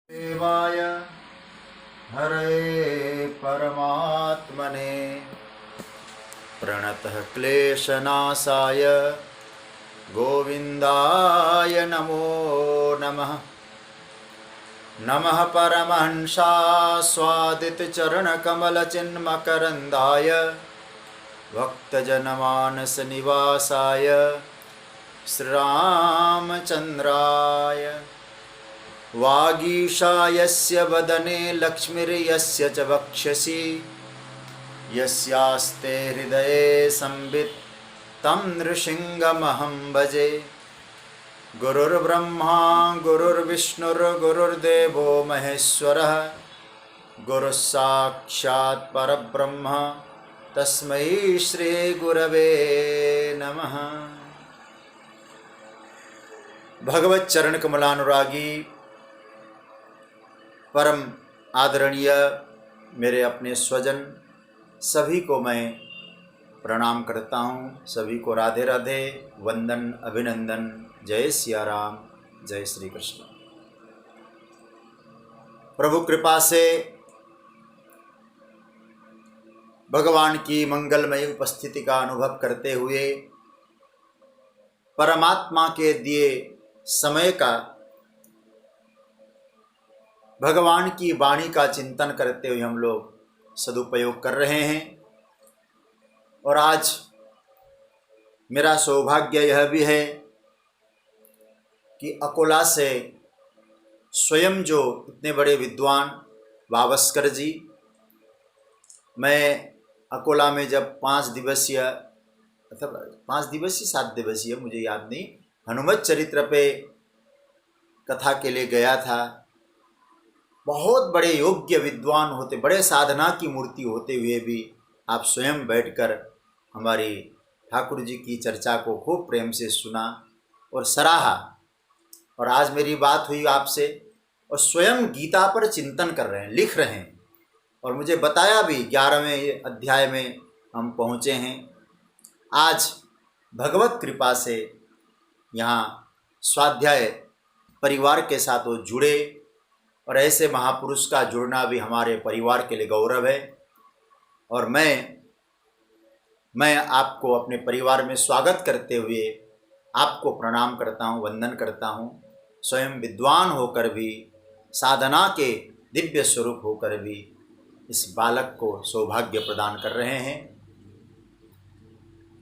देवाय हरे परमात्मने प्रणतः क्लेशनाशाय गोविन्दाय नमो नमः। नमः परमहंसास्वादितचरणकमलचिन्मकरन्दाय भक्तजनमानसनिवासाय श्रीरामचन्द्राय। वागीशायस्य वदने लक्ष्मीर्यस्य च वक्षसि यस्यास्ते हृदये संवित् तं नृसिंहमहं भजे। गुरुर्ब्रह्मा गुरुर्विष्णुर्गुरुर्देवो महेश्वरः गुरुः साक्षात् परब्रह्म तस्मै श्रीगुरवे नमः। भगवत चरण कमलानुरागी परम आदरणीय मेरे अपने स्वजन सभी को मैं प्रणाम करता हूँ। सभी को राधे राधे, वंदन, अभिनंदन। जय सिया राम, जय श्री कृष्ण। प्रभु कृपा से भगवान की मंगलमय उपस्थिति का अनुभव करते हुए परमात्मा के दिए समय का, भगवान की वाणी का चिंतन करते हुए हम लोग सदुपयोग कर रहे हैं। और आज मेरा सौभाग्य यह भी है कि अकोला से स्वयं जो इतने बड़े विद्वान वावस्कर जी, मैं अकोला में जब 5 दिवसीय अथवा 5 दिवसीय 7 दिवसीय मुझे याद नहीं, हनुमत चरित्र पे कथा के लिए गया था। बहुत बड़े योग्य विद्वान होते, बड़े साधना की मूर्ति होते हुए भी आप स्वयं बैठकर हमारी ठाकुर जी की चर्चा को खूब प्रेम से सुना और सराहा। और आज मेरी बात हुई आपसे और स्वयं गीता पर चिंतन कर रहे हैं, लिख रहे हैं। और मुझे बताया भी 11वें अध्याय में हम पहुँचे हैं। आज भगवत कृपा से यहाँ स्वाध्याय परिवार के साथ वो जुड़े, और ऐसे महापुरुष का जुड़ना भी हमारे परिवार के लिए गौरव है। और मैं आपको अपने परिवार में स्वागत करते हुए आपको प्रणाम करता हूँ, वंदन करता हूँ। स्वयं विद्वान होकर भी, साधना के दिव्य स्वरूप होकर भी इस बालक को सौभाग्य प्रदान कर रहे हैं।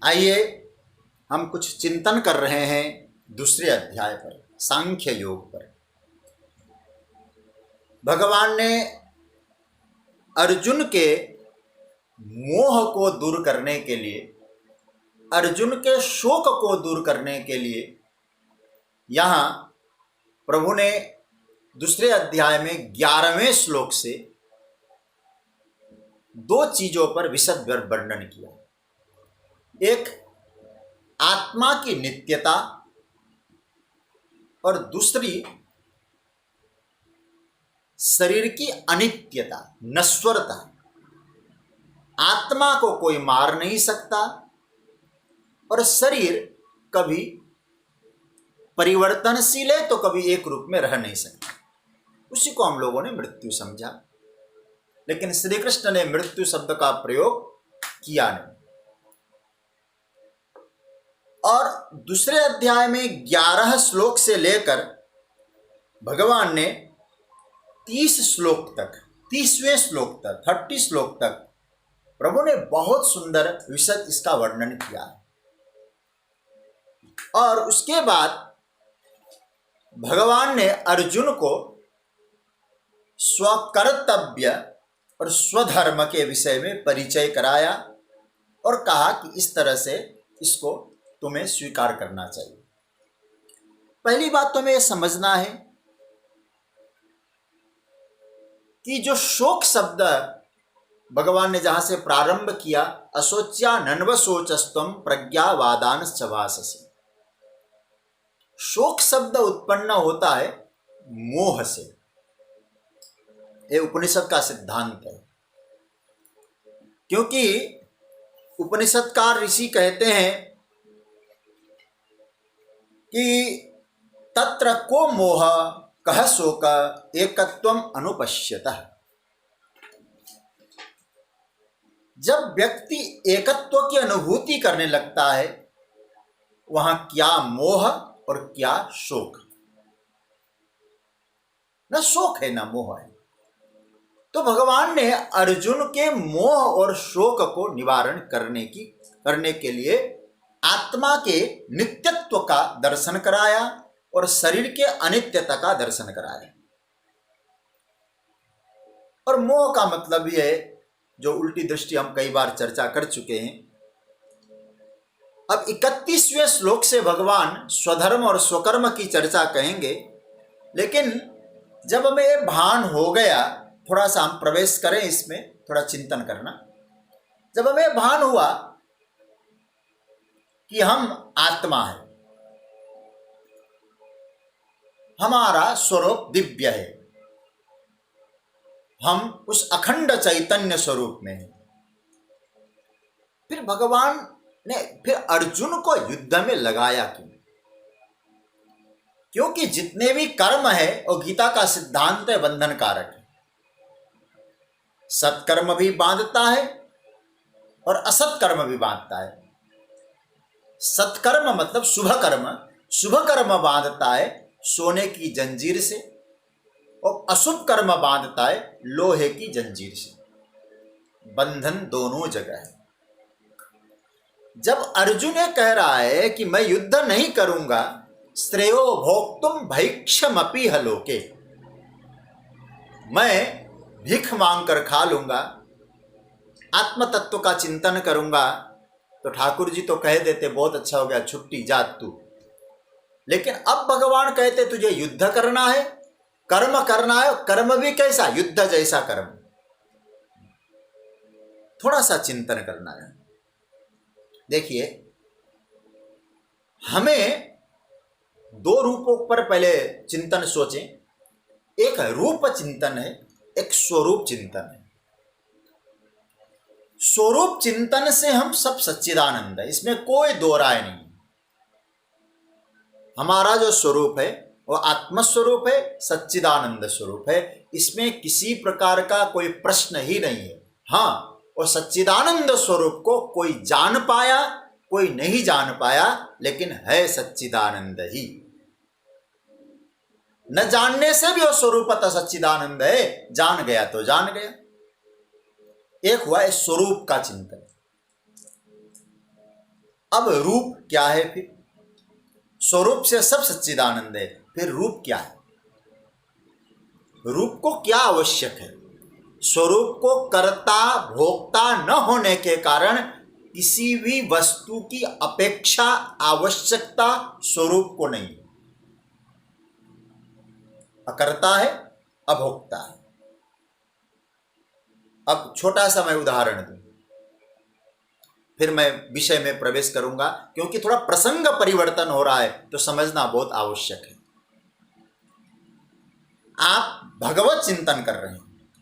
आइए हम कुछ चिंतन कर रहे हैं दूसरे अध्याय पर, सांख्य योग पर। भगवान ने अर्जुन के मोह को दूर करने के लिए, अर्जुन के शोक को दूर करने के लिए यहाँ प्रभु ने दूसरे अध्याय में 11वें श्लोक से 2 चीजों पर विशद वर्णन किया। एक आत्मा की नित्यता और दूसरी शरीर की अनित्यता, नश्वरता। आत्मा को कोई मार नहीं सकता और शरीर कभी परिवर्तनशील है तो कभी एक रूप में रह नहीं सकता। उसी को हम लोगों ने मृत्यु समझा, लेकिन श्री कृष्ण ने मृत्यु शब्द का प्रयोग किया नहीं। और दूसरे अध्याय में 11 श्लोक से लेकर भगवान ने 30 श्लोक तक, 30वें श्लोक तक, 30 श्लोक तक प्रभु ने बहुत सुंदर विशद इसका वर्णन किया है। और उसके बाद भगवान ने अर्जुन को स्वकर्तव्य और स्वधर्म के विषय में परिचय कराया और कहा कि इस तरह से इसको तुम्हें स्वीकार करना चाहिए। पहली बात तो हमें यह समझना है कि जो शोक शब्द भगवान ने जहां से प्रारंभ किया, अशोच्या नन्वशोचस्तम प्रज्ञावादान चवाससी, शोक शब्द उत्पन्न होता है मोह से। ये उपनिषद का सिद्धांत है। क्योंकि उपनिषदकार ऋषि कहते हैं कि तत्र को मोह कह शोक एकत्वम अनुपश्यतः। जब व्यक्ति एकत्व की अनुभूति करने लगता है, वहां क्या मोह और क्या शोक। न शोक है न मोह है। तो भगवान ने अर्जुन के मोह और शोक को निवारण करने के लिए आत्मा के नित्यत्व का दर्शन कराया और शरीर के अनित्यता का दर्शन कराया। और मोह का मतलब यह है, जो उल्टी दृष्टि हम कई बार चर्चा कर चुके हैं। अब 31वें श्लोक से भगवान स्वधर्म और स्वकर्म की चर्चा कहेंगे, लेकिन जब हमें ये भान हो गया, थोड़ा सा हम प्रवेश करें इसमें, थोड़ा चिंतन करना। जब हमें भान हुआ कि हम आत्मा है, हमारा स्वरूप दिव्य है, हम उस अखंड चैतन्य स्वरूप में हैं, फिर भगवान ने फिर अर्जुन को युद्ध में लगाया क्यों? क्योंकि जितने भी कर्म है और गीता का सिद्धांत है बंधन कारक है। सत्कर्म भी बांधता है और असत कर्म भी बांधता है। सत्कर्म मतलब शुभ कर्म बांधता है सोने की जंजीर से, और अशुभ कर्म बांधता है लोहे की जंजीर से। बंधन दोनों जगह है। जब अर्जुन ये कह रहा है कि मैं युद्ध नहीं करूंगा, श्रेयो भोक्तुम भैक्षमपि हलोके, मैं भीख मांग कर खा लूंगा, आत्म तत्व का चिंतन करूंगा, तो ठाकुर जी तो कह देते बहुत अच्छा हो गया, छुट्टी जा तू। लेकिन अब भगवान कहते तुझे युद्ध करना है, कर्म करना है, कर्म भी कैसा? युद्ध जैसा कर्म। थोड़ा सा चिंतन करना है। देखिए, हमें दो रूपों पर पहले चिंतन सोचें। एक रूप चिंतन है, एक स्वरूप चिंतन है। स्वरूप चिंतन से हम सब सच्चिदानंद है, इसमें कोई दो राय नहीं। हमारा जो स्वरूप है वो आत्मस्वरूप है, सच्चिदानंद स्वरूप है, इसमें किसी प्रकार का कोई प्रश्न ही नहीं है। हाँ, और सच्चिदानंद स्वरूप को कोई जान पाया, कोई नहीं जान पाया, लेकिन है सच्चिदानंद ही। न जानने से भी वो स्वरूपतः सच्चिदानंद है, जान गया तो जान गया। एक हुआ है स्वरूप का चिंतन। अब रूप क्या है? फिर स्वरूप से सब सच्चिदानंद है, फिर रूप क्या है? रूप को क्या आवश्यक है? स्वरूप को कर्ता भोक्ता न होने के कारण किसी भी वस्तु की अपेक्षा आवश्यकता स्वरूप को नहीं। अकर्ता है, अभोक्ता है। अब छोटा सा मैं उदाहरण दूं, फिर मैं विषय में प्रवेश करूंगा, क्योंकि थोड़ा प्रसंग परिवर्तन हो रहा है तो समझना बहुत आवश्यक है। आप भगवत चिंतन कर रहे हैं,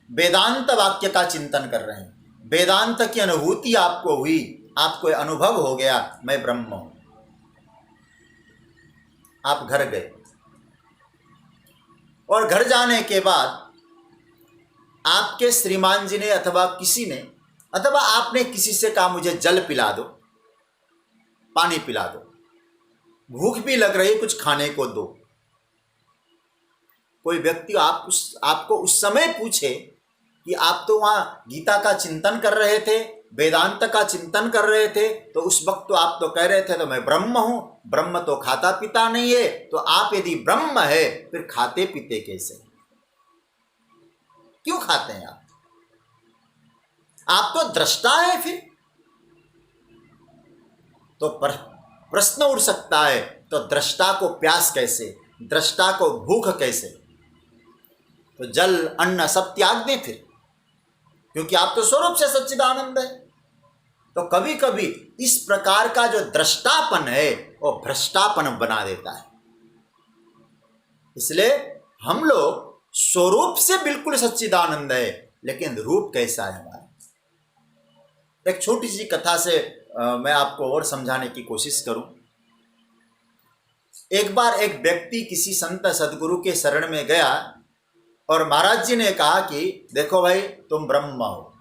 वेदांत वाक्य का चिंतन कर रहे हैं, वेदांत की अनुभूति आपको हुई, आपको अनुभव हो गया मैं ब्रह्म हूं। आप घर गए और घर जाने के बाद आपके श्रीमान जी ने अथवा किसी ने अथवा आपने किसी से कहा मुझे जल पिला दो, पानी पिला दो, भूख भी लग रही, कुछ खाने को दो। कोई व्यक्ति आपको उस समय पूछे कि आप तो वहां गीता का चिंतन कर रहे थे, वेदांत का चिंतन कर रहे थे, तो उस वक्त तो आप तो कह रहे थे तो मैं ब्रह्म हूं, ब्रह्म तो खाता पीता नहीं है, तो आप यदि ब्रह्म है फिर खाते पीते कैसे? क्यों खाते हैं आप तो दृष्टा है। फिर तो प्रश्न उठ सकता है, तो दृष्टा को प्यास कैसे, दृष्टा को भूख कैसे? तो जल अन्न सब त्याग दें फिर, क्योंकि आप तो स्वरूप से सच्चिदानंद है। तो कभी कभी इस प्रकार का जो दृष्टापन है वो भ्रष्टापन बना देता है। इसलिए हम लोग स्वरूप से बिल्कुल सच्चिदानंद है, लेकिन रूप कैसा है हमारा? एक छोटी सी कथा से मैं आपको और समझाने की कोशिश करूं। एक बार एक व्यक्ति किसी संत सदगुरु के शरण में गया और महाराज जी ने कहा कि देखो भाई, तुम ब्रह्म हो,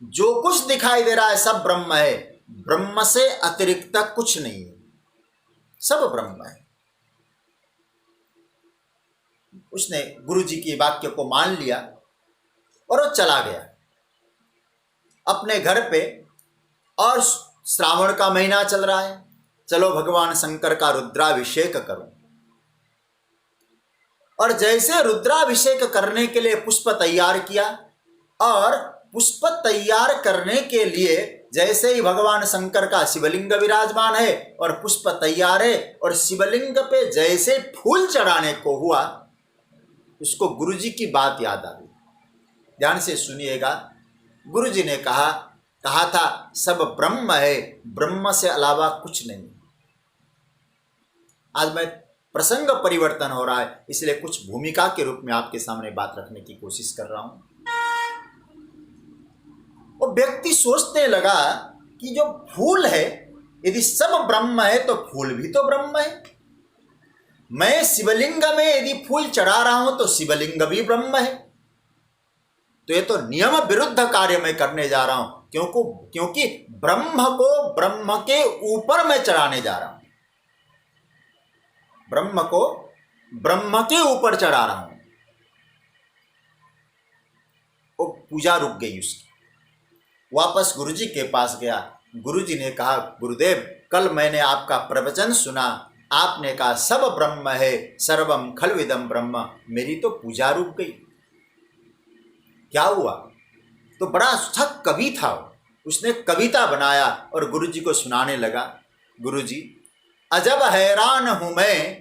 जो कुछ दिखाई दे रहा है सब ब्रह्म है, ब्रह्म से अतिरिक्त कुछ नहीं है, सब ब्रह्म है। उसने गुरु जी की वाक्य को मान लिया और वो चला गया अपने घर पे। और श्रावण का महीना चल रहा है, चलो भगवान शंकर का रुद्राभिषेक करो। और जैसे रुद्राभिषेक करने के लिए पुष्प तैयार किया, और पुष्प तैयार करने के लिए जैसे ही भगवान शंकर का शिवलिंग विराजमान है और पुष्प तैयार है, और शिवलिंग पे जैसे फूल चढ़ाने को हुआ, उसको गुरुजी की बात याद आ गई। ध्यान से सुनिएगा। गुरुजी ने कहा था सब ब्रह्म है, ब्रह्म से अलावा कुछ नहीं। आज मैं प्रसंग परिवर्तन हो रहा है, इसलिए कुछ भूमिका के रूप में आपके सामने बात रखने की कोशिश कर रहा हूं। वो व्यक्ति सोचने लगा कि जो फूल है, यदि सब ब्रह्म है तो फूल भी तो ब्रह्म है। मैं शिवलिंग में यदि फूल चढ़ा रहा हूं तो शिवलिंग भी ब्रह्म है। तो ये तो नियम विरुद्ध कार्य मैं करने जा रहा हूं, क्योंकि ब्रह्म को ब्रह्म के ऊपर मैं चढ़ाने जा रहा हूं, ब्रह्म को ब्रह्म के ऊपर चढ़ा रहा हूं। वो पूजा रुक गई उसकी। वापस गुरुजी के पास गया। गुरुजी ने कहा, गुरुदेव, कल मैंने आपका प्रवचन सुना, आपने कहा सब ब्रह्म है, सर्वम खल्विदम ब्रह्म। मेरी तो पूजा रुक गई। क्या हुआ? तो बड़ा अच्छा कवि था, उसने कविता बनाया और गुरुजी को सुनाने लगा। गुरुजी, अजब हैरान हूं मैं,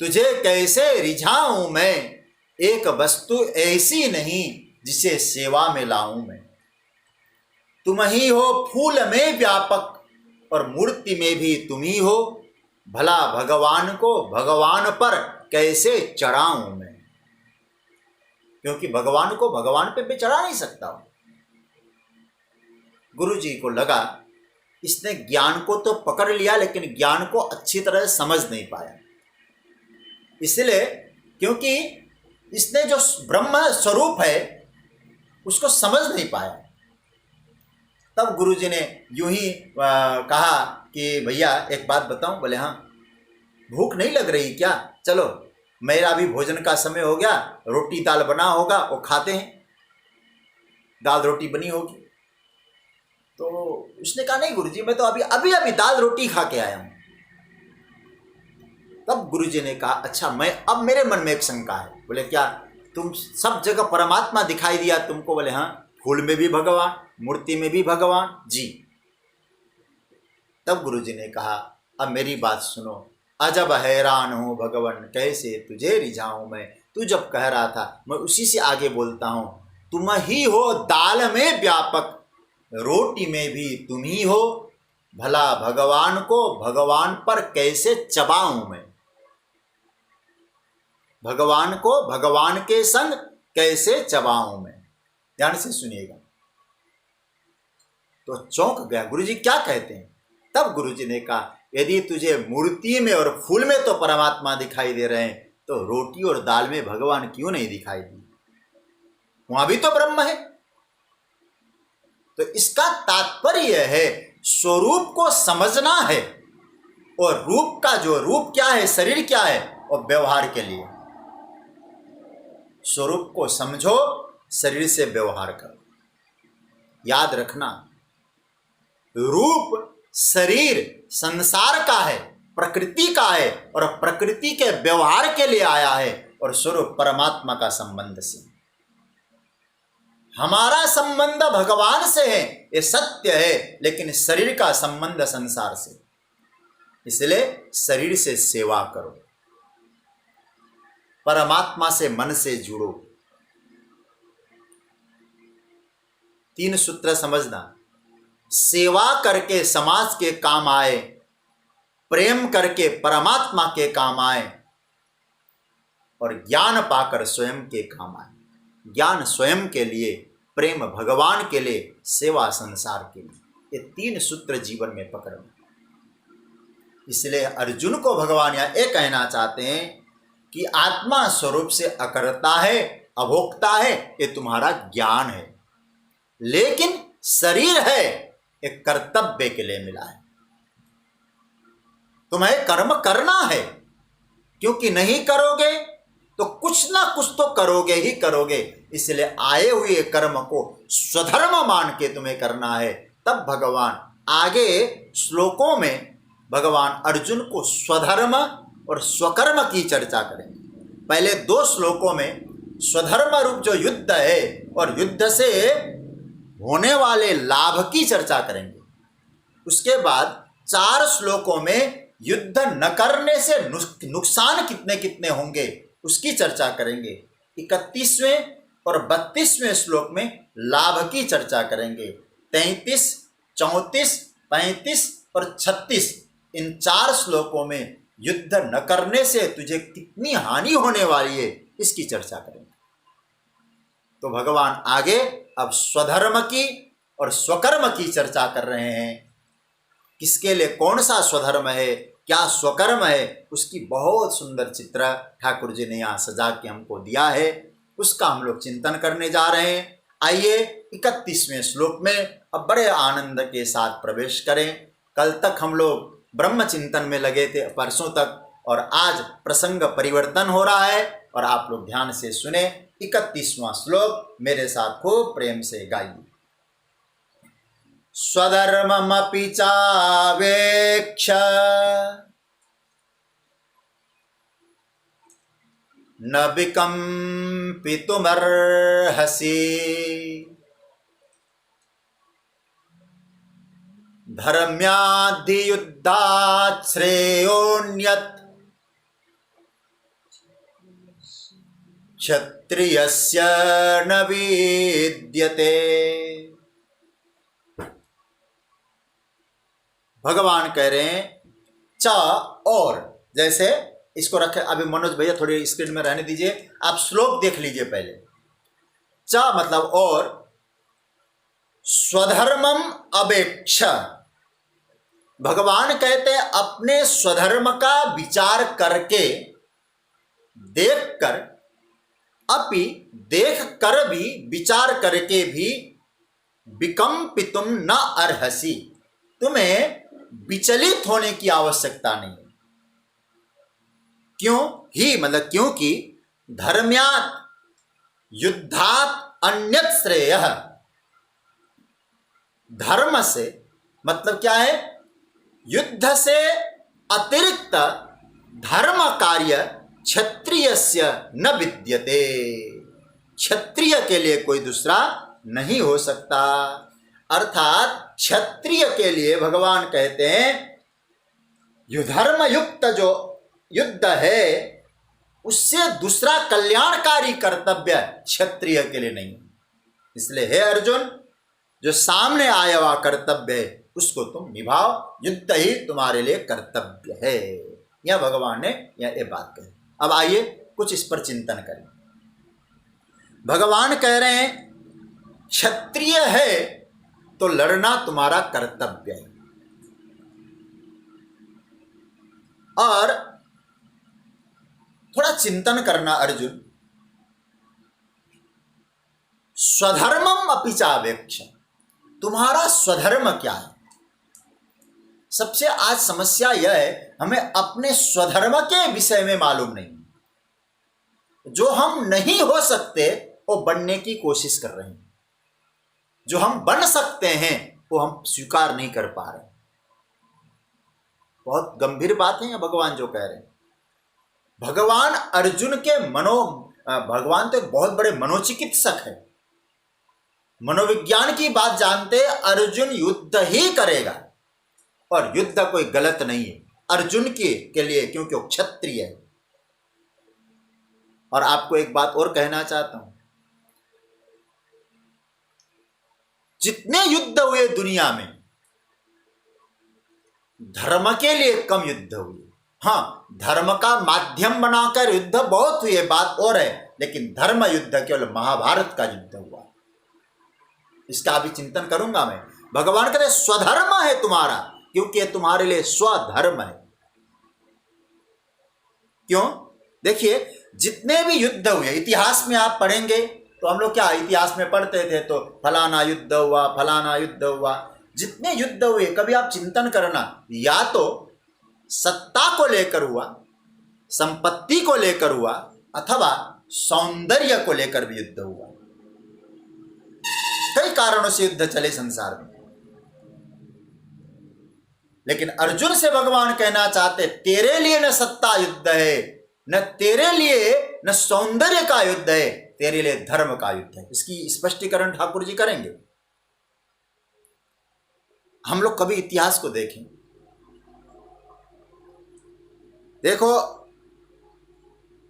तुझे कैसे रिझाऊं मैं, एक वस्तु ऐसी नहीं जिसे सेवा में लाऊं मैं। तुम ही हो फूल में व्यापक और मूर्ति में भी तुम ही हो, भला भगवान को भगवान पर कैसे चढ़ाऊं मैं। क्योंकि भगवान को भगवान पे भी चढ़ा नहीं सकता हूं। गुरुजी को लगा इसने ज्ञान को तो पकड़ लिया, लेकिन ज्ञान को अच्छी तरह समझ नहीं पाया। इसलिए क्योंकि इसने जो ब्रह्म स्वरूप है उसको समझ नहीं पाया। तब गुरुजी ने यूं ही कहा कि भैया एक बात बताऊं? बोले हाँ। भूख नहीं लग रही क्या? चलो, मेरा भी भोजन का समय हो गया, रोटी दाल बना होगा वो खाते हैं, दाल रोटी बनी होगी। तो उसने कहा नहीं गुरुजी, मैं तो अभी दाल रोटी खा के आया हूं। तब गुरुजी ने कहा, अच्छा, अब मेरे मन में एक शंका है। बोले क्या? तुम सब जगह परमात्मा दिखाई दिया तुमको? बोले हाँ, फूल में भी भगवान, मूर्ति में भी भगवान जी। तब गुरुजी ने कहा, अब मेरी बात सुनो। अजब हैरान हूँ भगवान, कैसे तुझे रिझाऊं मैं। तू जब कह रहा था, मैं उसी से आगे बोलता हूँ। तुम ही हो दाल में व्यापक, रोटी में भी तुम ही हो, भला भगवान को भगवान पर कैसे चबाऊं मैं। भगवान को भगवान के संग कैसे चबाऊं मैं। ध्यान से सुनिएगा। तो चौंक गया, गुरुजी क्या कहते हैं? तब गुरुजी ने कहा, यदि तुझे मूर्ति में और फूल में तो परमात्मा दिखाई दे रहे हैं, तो रोटी और दाल में भगवान क्यों नहीं दिखाई दी? वहां भी तो ब्रह्म है। तो इसका तात्पर्य है स्वरूप को समझना है, और रूप का जो रूप क्या है, शरीर क्या है, और व्यवहार के लिए स्वरूप को समझो, शरीर से व्यवहार करो। याद रखना, रूप शरीर संसार का है, प्रकृति का है, और प्रकृति के व्यवहार के लिए आया है, और स्वरूप परमात्मा का संबंध से। हमारा संबंध भगवान से है, ये सत्य है, लेकिन शरीर का संबंध संसार से। इसलिए शरीर से सेवा करो, परमात्मा से मन से जुड़ो। 3 सूत्र समझना। सेवा करके समाज के काम आए, प्रेम करके परमात्मा के काम आए, और ज्ञान पाकर स्वयं के काम आए। ज्ञान स्वयं के लिए, प्रेम भगवान के लिए, सेवा संसार के लिए। ये 3 सूत्र जीवन में पकड़ना। इसलिए अर्जुन को भगवान यहाँ ये कहना चाहते हैं कि आत्मा स्वरूप से अकर्ता है, अभोक्ता है, ये तुम्हारा ज्ञान है, लेकिन शरीर है एक कर्तव्य के लिए मिला है। तुम्हें कर्म करना है, क्योंकि नहीं करोगे तो कुछ ना कुछ तो करोगे ही करोगे। इसलिए आए हुए कर्म को स्वधर्म मान के तुम्हें करना है। तब भगवान आगे श्लोकों में भगवान अर्जुन को स्वधर्म और स्वकर्म की चर्चा करेंगे। पहले 2 श्लोकों में स्वधर्म रूप जो युद्ध है और युद्ध से होने वाले लाभ की चर्चा करेंगे। उसके बाद 4 श्लोकों में युद्ध न करने से नुकसान कितने कितने होंगे उसकी चर्चा करेंगे। 31वें और 32वें श्लोक में लाभ की चर्चा करेंगे। 33, 34, 35 और 36 इन 4 श्लोकों में युद्ध न करने से तुझे कितनी हानि होने वाली है इसकी चर्चा करेंगे। तो भगवान आगे अब स्वधर्म की और स्वकर्म की चर्चा कर रहे हैं। किसके लिए कौन सा स्वधर्म है, क्या स्वकर्म है, उसकी बहुत सुंदर चित्र ठाकुर जी ने यहाँ सजा के हमको दिया है। उसका हम लोग चिंतन करने जा रहे हैं। आइए 31वें श्लोक में अब बड़े आनंद के साथ प्रवेश करें। कल तक हम लोग ब्रह्म चिंतन में लगे थे, परसों तक, और आज प्रसंग परिवर्तन हो रहा है और आप लोग ध्यान से सुने। 31वां श्लोक मेरे साथ खूब प्रेम से गाइए। स्वधर्ममपि चावेक्ष न विकम्पितुमर्हसि धर्म्याद्धियुद्धात् श्रेयोऽन्यत् क्षत्रियस्य न विद्यते। भगवान कह रहे हैं च और, जैसे इसको रखे, अभी मनोज भैया थोड़ी स्क्रीन में रहने दीजिए, आप श्लोक देख लीजिए पहले। च मतलब और, स्वधर्मम अवेक्ष, भगवान कहते हैं अपने स्वधर्म का विचार करके, देखकर, अपि देख कर भी, विचार करके भी, विकम्पितुम न अर्हसि, तुम्हें विचलित होने की आवश्यकता नहीं है। क्यों ही मतलब क्योंकि धर्म्यात् युद्धात् अन्यत् श्रेयः, धर्म से मतलब क्या है, युद्ध से अतिरिक्त धर्म कार्य क्षत्रियस्य न विद्यते, क्षत्रिय के लिए कोई दूसरा नहीं हो सकता। अर्थात क्षत्रिय के लिए भगवान कहते हैं युधर्म युक्त जो युद्ध है उससे दूसरा कल्याणकारी कर्तव्य क्षत्रिय के लिए नहीं। इसलिए हे अर्जुन, जो सामने आया हुआ कर्तव्य है उसको तुम निभाओ, युद्ध ही तुम्हारे लिए कर्तव्य है। यह भगवान ने यह बात कही। अब आइए कुछ इस पर चिंतन करें। भगवान कह रहे हैं क्षत्रिय है तो लड़ना तुम्हारा कर्तव्य है, और थोड़ा चिंतन करना अर्जुन, स्वधर्मम अपि चावेक्ष, तुम्हारा स्वधर्म क्या है। सबसे आज समस्या यह है हमें अपने स्वधर्म के विषय में मालूम नहीं। जो हम नहीं हो सकते वो बनने की कोशिश कर रहे हैं, जो हम बन सकते हैं वो हम स्वीकार नहीं कर पा रहे। बहुत गंभीर बात है भगवान जो कह रहे हैं। भगवान अर्जुन के भगवान तो एक बहुत बड़े मनोचिकित्सक है, मनोविज्ञान की बात जानते। अर्जुन युद्ध ही करेगा और युद्ध कोई गलत नहीं है अर्जुन के लिए, क्योंकि वो क्षत्रिय है। और आपको एक बात और कहना चाहता हूं, जितने युद्ध हुए दुनिया में धर्म के लिए कम युद्ध हुए। हाँ, धर्म का माध्यम बनाकर युद्ध बहुत हुए, बात और है, लेकिन धर्म युद्ध केवल महाभारत का युद्ध हुआ। इसका भी चिंतन करूंगा मैं। भगवान कहते स्वधर्म है तुम्हारा, क्योंकि ये तुम्हारे लिए स्वधर्म है। क्यों? देखिए, जितने भी युद्ध हुए इतिहास में आप पढ़ेंगे तो हम लोग क्या इतिहास में पढ़ते थे, तो फलाना युद्ध हुआ, फलाना युद्ध हुआ। जितने युद्ध हुए कभी आप चिंतन करना, या तो सत्ता को लेकर हुआ, संपत्ति को लेकर हुआ, अथवा सौंदर्य को लेकर भी युद्ध हुआ। कई कारणों से युद्ध चले संसार में, लेकिन अर्जुन से भगवान कहना चाहते, तेरे लिए न सत्ता युद्ध है, न तेरे लिए न सौंदर्य का युद्ध है, तेरे लिए धर्म का युद्ध है। इसकी स्पष्टीकरण ठाकुर जी करेंगे। हम लोग कभी इतिहास को देखें, देखो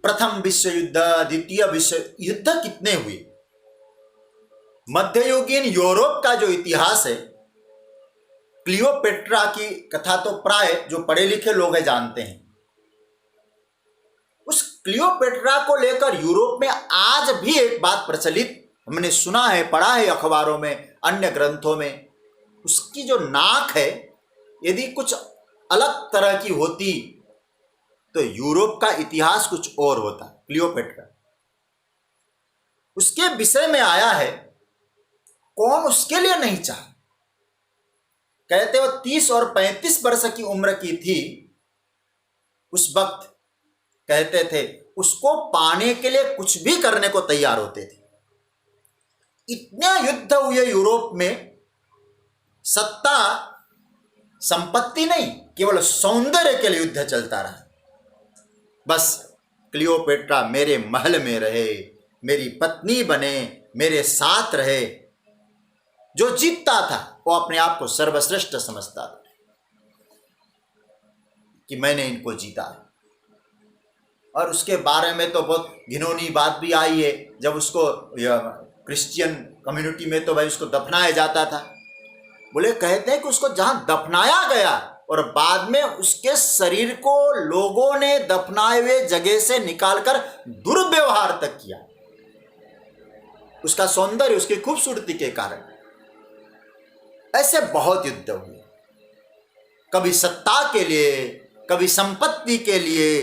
प्रथम विश्व युद्ध, द्वितीय विश्व युद्ध कितने हुए। मध्ययुगीन यूरोप का जो इतिहास है, क्लियोपेट्रा की कथा तो प्राय जो पढ़े लिखे लोग हैं जानते हैं। उस क्लियोपेट्रा को लेकर यूरोप में आज भी एक बात प्रचलित हमने सुना है, पढ़ा है अखबारों में, अन्य ग्रंथों में। उसकी जो नाक है, यदि कुछ अलग तरह की होती तो यूरोप का इतिहास कुछ और होता। क्लियोपेट्रा उसके विषय में आया है, कौन उसके लिए नहीं चाहा। कहते वो 30 और 35 वर्ष की उम्र की थी उस वक्त। कहते थे उसको पाने के लिए कुछ भी करने को तैयार होते थे। इतने युद्ध हुए यूरोप में, सत्ता संपत्ति नहीं, केवल सौंदर्य के लिए युद्ध चलता रहा। बस क्लियोपेट्रा मेरे महल में रहे, मेरी पत्नी बने, मेरे साथ रहे। जो जीतता था वो अपने आप को सर्वश्रेष्ठ समझता था कि मैंने इनको जीता। और उसके बारे में तो बहुत घिनौनी बात भी आई है, जब उसको क्रिश्चियन कम्युनिटी में तो भाई उसको दफनाया जाता था। बोले कहते हैं कि उसको जहां दफनाया गया और बाद में उसके शरीर को लोगों ने दफनाए हुए जगह से निकालकर दुर्व्यवहार तक किया, उसका सौंदर्य, उसकी खूबसूरती के कारण। ऐसे बहुत युद्ध हुए, कभी सत्ता के लिए, कभी संपत्ति के लिए,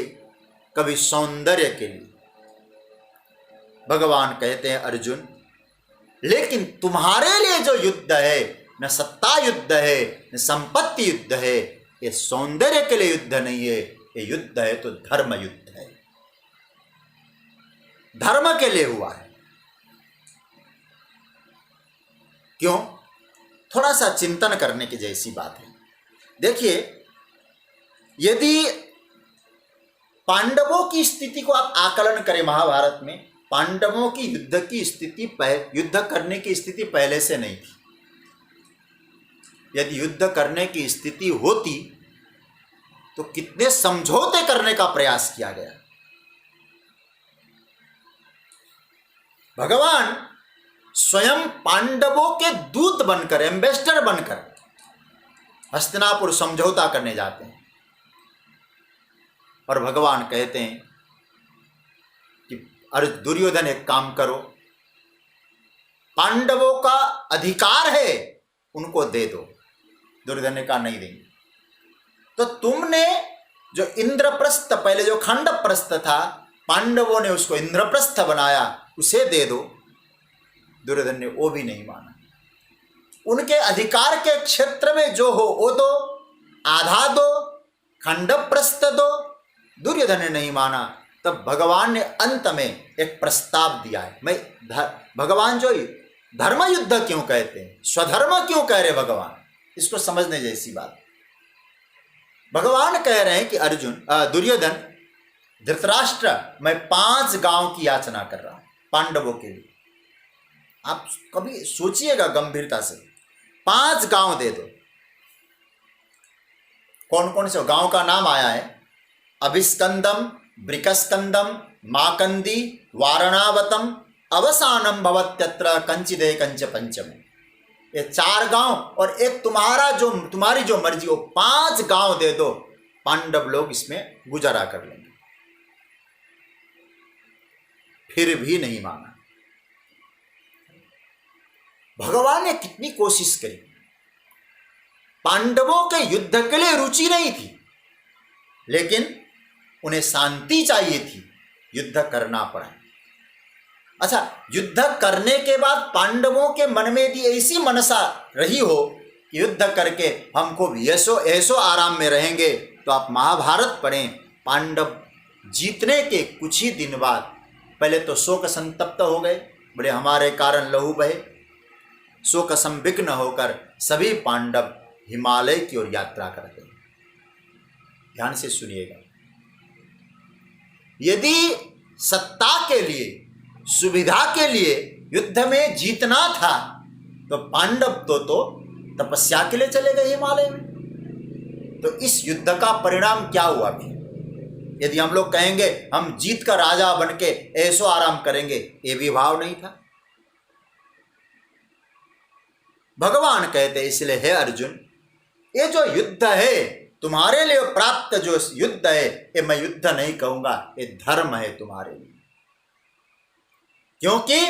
कभी सौंदर्य के लिए। भगवान कहते हैं अर्जुन, लेकिन तुम्हारे लिए जो युद्ध है, न सत्ता युद्ध है, न संपत्ति युद्ध है, ये सौंदर्य के लिए युद्ध नहीं है, ये युद्ध है तो धर्म युद्ध है, धर्म के लिए हुआ है। क्यों? थोड़ा सा चिंतन करने की जैसी बात है। देखिए, यदि पांडवों की स्थिति को आप आकलन करें महाभारत में, पांडवों की युद्ध की स्थिति, युद्ध करने की स्थिति पहले से नहीं थी। यदि युद्ध करने की स्थिति होती तो कितने समझौते करने का प्रयास किया गया। भगवान स्वयं पांडवों के दूत बनकर, एम्बेसडर बनकर हस्तिनापुर समझौता करने जाते हैं। और भगवान कहते हैं कि अरे दुर्योधन, एक काम करो, पांडवों का अधिकार है, उनको दे दो। दुर्योधन ने कहा नहीं देंगे। तो तुमने जो इंद्रप्रस्थ, पहले जो खंडप्रस्थ था, पांडवों ने उसको इंद्रप्रस्थ बनाया, उसे दे दो। दुर्योधन ने वो भी नहीं माना। उनके अधिकार के क्षेत्र में जो हो वो दो, आधा दो, खंडप्रस्थ दो। दुर्योधन ने नहीं माना। तब भगवान ने अंत में एक प्रस्ताव दिया है। भगवान जो धर्म युद्ध क्यों कहते हैं, स्वधर्म क्यों कह रहे भगवान, इसको समझने जैसी बात। भगवान कह रहे हैं कि अर्जुन, दुर्योधन, धृतराष्ट्र, मैं 5 गांव की याचना कर रहा हूं पांडवों के लिए। आप कभी सोचिएगा गंभीरता से, 5 गांव दे दो। कौन कौन से गांव का नाम आया है? अभिस्कंदम, ब्रिकस्कंदम, माकंदी, वारणावतम, अवसानम भवत्यत्र कंचिदे कंच पंचम। ये 4 गांव और एक तुम्हारी जो मर्जी हो, 5 गांव दे दो। पांडव लोग इसमें गुजारा कर लेंगे। फिर भी नहीं माना। भगवान ने कितनी कोशिश करी, पांडवों के युद्ध के लिए रुचि नहीं थी, लेकिन उन्हें शांति चाहिए थी, युद्ध करना पड़ा। अच्छा, युद्ध करने के बाद पांडवों के मन में यदि ऐसी मनसा रही हो कि युद्ध करके हमको ऐसो आराम में रहेंगे, तो आप महाभारत पढ़ें। पांडव जीतने के कुछ ही दिन बाद पहले तो शोक संतप्त हो गए, बोले हमारे कारण लहू बहे। शोक संविघ्न होकर सभी पांडव हिमालय की ओर यात्रा करते हैं। ध्यान से सुनिएगा, यदि सत्ता के लिए, सुविधा के लिए युद्ध में जीतना था, तो पांडव तो तपस्या के लिए चले गए हिमालय में। तो इस युद्ध का परिणाम क्या हुआ फिर? यदि हम लोग कहेंगे हम जीत कर राजा बन के ऐसो आराम करेंगे, ये भी भाव नहीं था। भगवान कहते इसलिए हे अर्जुन, ये जो युद्ध है तुम्हारे लिए प्राप्त, जो युद्ध है ये मैं युद्ध नहीं कहूंगा, ये धर्म है तुम्हारे लिए। क्योंकि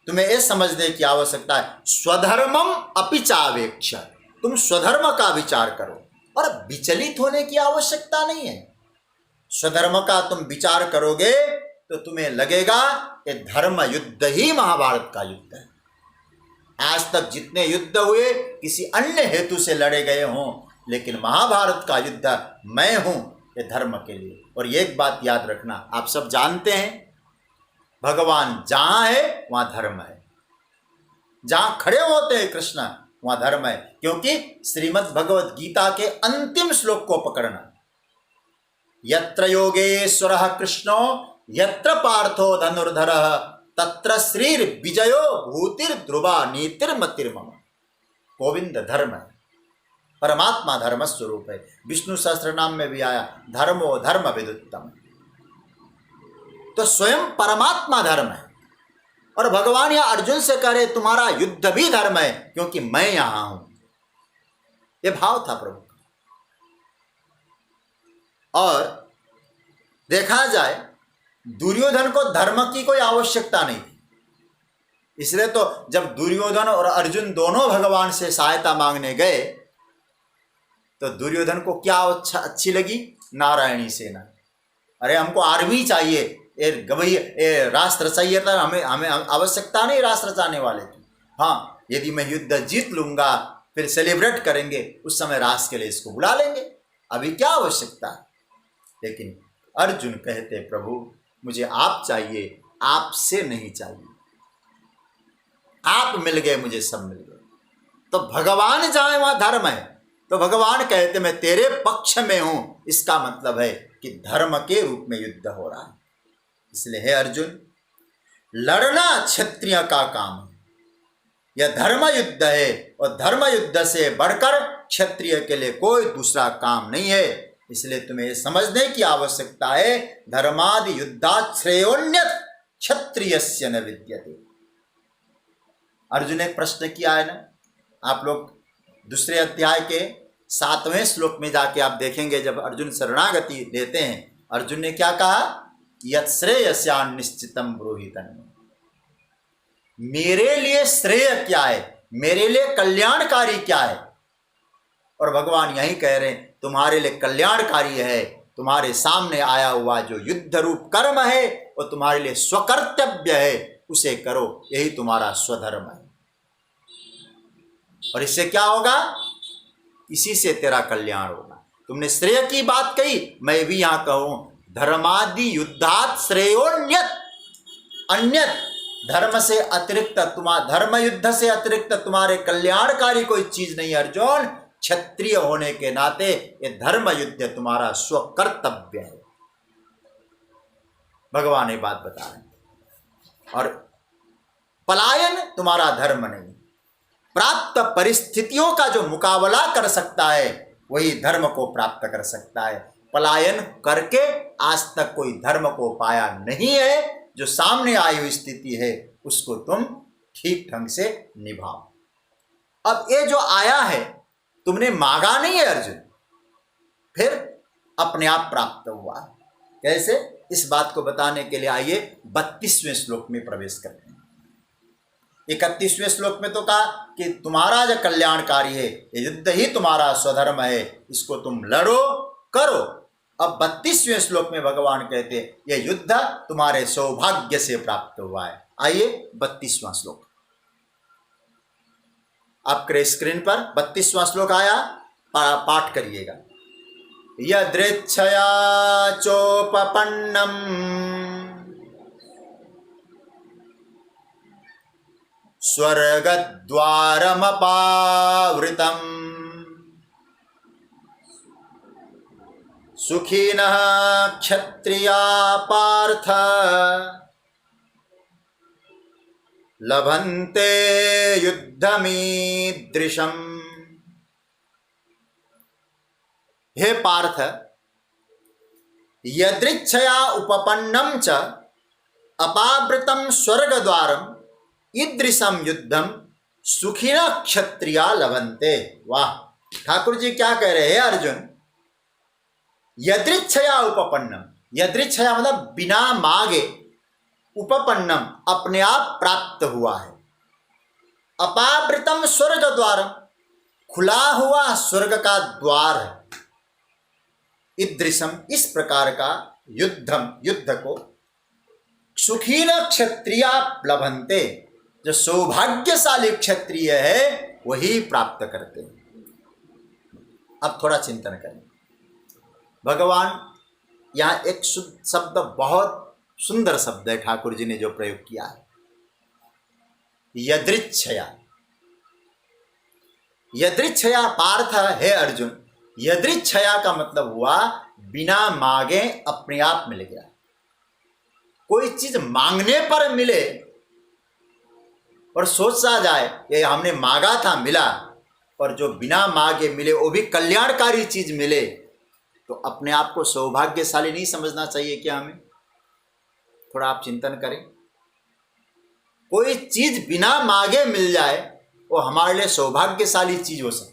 तुम्हें यह समझने की आवश्यकता है, स्वधर्मम अपि चावेक्ष, तुम स्वधर्म का विचार करो और विचलित होने की आवश्यकता नहीं है। स्वधर्म का तुम विचार करोगे तो तुम्हें लगेगा ये धर्म युद्ध ही महाभारत का युद्ध है। आज तक जितने युद्ध हुए किसी अन्य हेतु से लड़े गए हों, लेकिन महाभारत का युद्ध मैं हूं ये धर्म के लिए। और एक बात याद रखना, आप सब जानते हैं भगवान जहां है वहां धर्म है, जहां खड़े होते हैं कृष्ण वहां धर्म है। क्योंकि श्रीमद् भगवद गीता के अंतिम श्लोक को पकड़ना, यत्र योगेश्वरः कृष्णो यत्र पार्थो धनुर्धरः तत्र श्रीर विजयो भूतिर ध्रुवा नीतिर्मतिर्मम। गोविंद धर्म है, परमात्मा धर्म स्वरूप है। विष्णु सहस्त्रनाम में भी आया धर्मो धर्म विदुत्तम। तो स्वयं परमात्मा धर्म है। और भगवान या अर्जुन से कह रहे तुम्हारा युद्ध भी धर्म है, क्योंकि मैं यहां हूं। यह भाव था प्रभु। और देखा जाए दुर्योधन को धर्म की कोई आवश्यकता नहीं थी, इसलिए तो जब दुर्योधन और अर्जुन दोनों भगवान से सहायता मांगने गए तो दुर्योधन को क्या अच्छी लगी? नारायणी सेना। अरे हमको आर्मी चाहिए, ये राष्ट्र चाहिए था, हमें आवश्यकता नहीं राष्ट्र चाहने वाले की। हाँ, यदि मैं युद्ध जीत लूंगा फिर सेलिब्रेट करेंगे, उस समय राष्ट्र के लिए इसको बुला लेंगे, अभी क्या आवश्यकता है। लेकिन अर्जुन कहते प्रभु मुझे आप चाहिए, आपसे नहीं चाहिए। आप मिल गए, मुझे सब मिल गए। तो भगवान जहां वहां धर्म है। तो भगवान कहते मैं तेरे पक्ष में हूं, इसका मतलब है कि धर्म के रूप में युद्ध हो रहा है। इसलिए हे अर्जुन, लड़ना क्षत्रिय का काम है, यह धर्म युद्ध है और धर्म युद्ध से बढ़कर क्षत्रिय के लिए कोई दूसरा काम नहीं है। इसलिए तुम्हें समझने की आवश्यकता है, धर्मादि युद्धात् श्रेयोन्यत् क्षत्रियस्य न विद्यते। अर्जुन ने प्रश्न किया है ना, आप लोग दूसरे अध्याय के 7वें श्लोक में जाके आप देखेंगे, जब अर्जुन शरणागति देते हैं, अर्जुन ने क्या कहा? यत् श्रेयस्यान् निश्चितम ब्रूहि तन्मे। मेरे लिए श्रेय क्या है, मेरे लिए कल्याणकारी क्या है। और भगवान यही कह रहे हैं तुम्हारे लिए कल्याणकारी है, तुम्हारे सामने आया हुआ जो युद्ध रूप कर्म है वो तुम्हारे लिए स्वकर्तव्य है, उसे करो, यही तुम्हारा स्वधर्म है। और इससे क्या होगा? इसी से तेरा कल्याण होगा। तुमने श्रेय की बात कही, मैं भी यहां कहूं धर्मादि युद्धात् श्रेयोन्यत्, अन्यत धर्म से अतिरिक्त, तुम्हारा धर्म युद्ध से अतिरिक्त तुम्हारे कल्याणकारी कोई चीज नहीं अर्जुन। क्षत्रिय होने के नाते ये धर्म युद्ध तुम्हारा स्वकर्तव्य है। भगवान ये बात बता रहे हैं। और पलायन तुम्हारा धर्म नहीं, प्राप्त परिस्थितियों का जो मुकाबला कर सकता है वही धर्म को प्राप्त कर सकता है। पलायन करके आज तक कोई धर्म को पाया नहीं है। जो सामने आई हुई स्थिति है उसको तुम ठीक ढंग से निभाओ। अब ये जो आया है तुमने मांगा नहीं है अर्जुन, फिर अपने आप प्राप्त हुआ। कैसे? इस बात को बताने के लिए आइए 32वें श्लोक में प्रवेश करते हैं। 31वें श्लोक में तो कहा कि तुम्हारा जो कल्याणकारी है, ये युद्ध ही तुम्हारा स्वधर्म है, इसको तुम लड़ो करो। अब 32वें श्लोक में भगवान कहते हैं यह युद्ध तुम्हारे सौभाग्य से प्राप्त हुआ है। आइए 32वां श्लोक आपके स्क्रीन पर 32वां श्लोक आया, पाठ करिएगा। यदृच्छया चोपपन्नम स्वर्गद्वारमपावृतम् सुखिनः क्षत्रिया पार्थ लभन्ते युद्धमीदृशम्। हे पार्थ, यदृच्छया उपपन्नं च अपावृतं स्वर्गद्वारम ईदृशम युद्धम सुखिनः क्षत्रिया लभन्ते। वाह, ठाकुर जी क्या कह रहे हैं अर्जुन? यदृच्छया उपपन्नम, यदृच्छया मतलब बिना मांगे, उपपन्नम अपने आप प्राप्त हुआ है, अपावृतम स्वर्ग द्वारम खुला हुआ स्वर्ग का द्वार है, ईदृशम इस प्रकार का युद्ध को सुखीन क्षत्रिया लभन्ते जो सौभाग्यशाली क्षत्रिय है वही प्राप्त करते हैं। अब थोड़ा चिंतन करें। भगवान यहाँ एक शब्द, बहुत सुंदर शब्द है ठाकुर जी ने जो प्रयोग किया है, यदृच्छया। यदृच्छया पार्थ है अर्जुन, यदृच्छया का मतलब हुआ बिना मांगे अपने आप मिल गया। कोई चीज मांगने पर मिले और सोचा जाए ये हमने मांगा था मिला, और जो बिना मांगे मिले वो भी कल्याणकारी चीज मिले, तो अपने आप को सौभाग्यशाली नहीं समझना चाहिए क्या हमें? थोड़ा आप चिंतन करें। कोई चीज बिना मांगे मिल जाए वो हमारे लिए सौभाग्यशाली चीज हो सकती।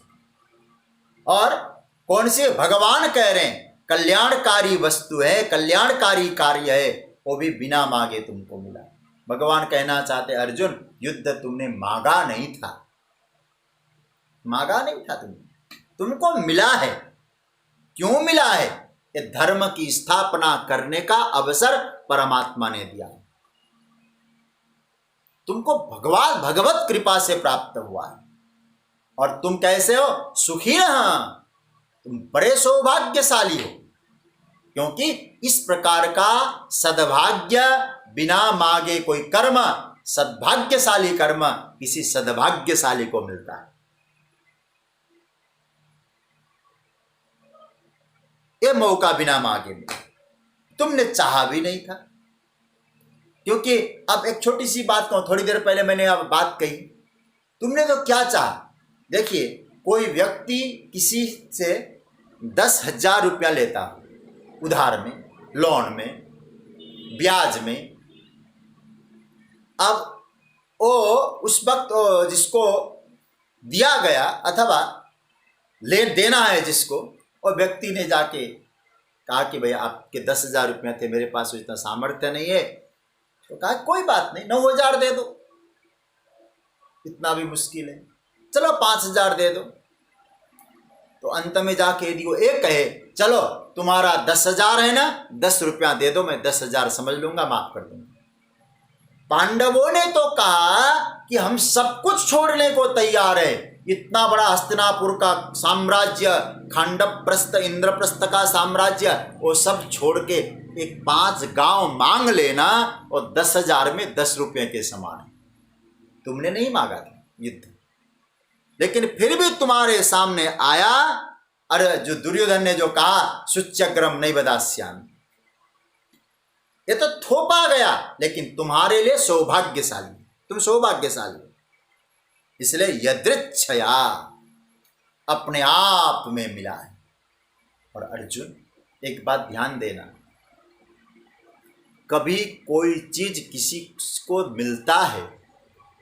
और कौन से भगवान कह रहे हैं कल्याणकारी वस्तु है, कल्याणकारी कार्य है, वो भी बिना मांगे तुमको मिला। भगवान कहना चाहते अर्जुन, युद्ध तुमने मांगा नहीं था, मांगा नहीं था तुमको मिला है। क्यों मिला है? ये धर्म की स्थापना करने का अवसर परमात्मा ने दिया, तुमको भगवत कृपा से प्राप्त हुआ है। और तुम कैसे हो? सुखी रहा, तुम बड़े सौभाग्यशाली हो, क्योंकि इस प्रकार का सद्भाग्य बिना मांगे कोई कर्म, सद्भाग्यशाली कर्म किसी सद्भाग्यशाली को मिलता है। ये मौका बिना मांगे मिला, तुमने चाहा भी नहीं था। क्योंकि अब एक छोटी सी बात कहूं, थोड़ी देर पहले मैंने अब बात कही, तुमने तो क्या चाहा? देखिए, कोई व्यक्ति किसी से 10,000 रुपया लेता उधार में, लोन में, ब्याज में। अब वो उस वक्त जिसको दिया गया अथवा ले देना है जिसको, और व्यक्ति ने जाके कहा कि भाई आपके 10,000 रुपया थे, मेरे पास इतना सामर्थ्य नहीं है, तो कहा कोई बात नहीं 9,000 दे दो, इतना भी मुश्किल है, चलो 5,000 दे दो। तो अंत में जाके यदि वो एक कहे चलो तुम्हारा 10,000 है ना, 10 रुपया दे दो, मैं 10,000 समझ लूंगा, माफ कर दूंगा। पांडवों ने तो कहा कि हम सब कुछ छोड़ने को तैयार है, इतना बड़ा हस्तिनापुर का साम्राज्य, खंडप्रस्थ, इंद्रप्रस्थ का साम्राज्य, वो सब छोड़ के एक 5 गांव मांग लेना, और 10,000 में 10 रुपये के समान। तुमने नहीं मांगा था युद्ध, लेकिन फिर भी तुम्हारे सामने आया। अरे जो दुर्योधन ने जो कहा शुच्यग्रम नहीं बदास्यामि, ये तो थोपा गया, लेकिन तुम्हारे लिए सौभाग्यशाली, तुम सौभाग्यशाली। इसलिए यदृच्छया अपने आप में मिला है। और अर्जुन एक बात ध्यान देना, कभी कोई चीज किसी को मिलता है,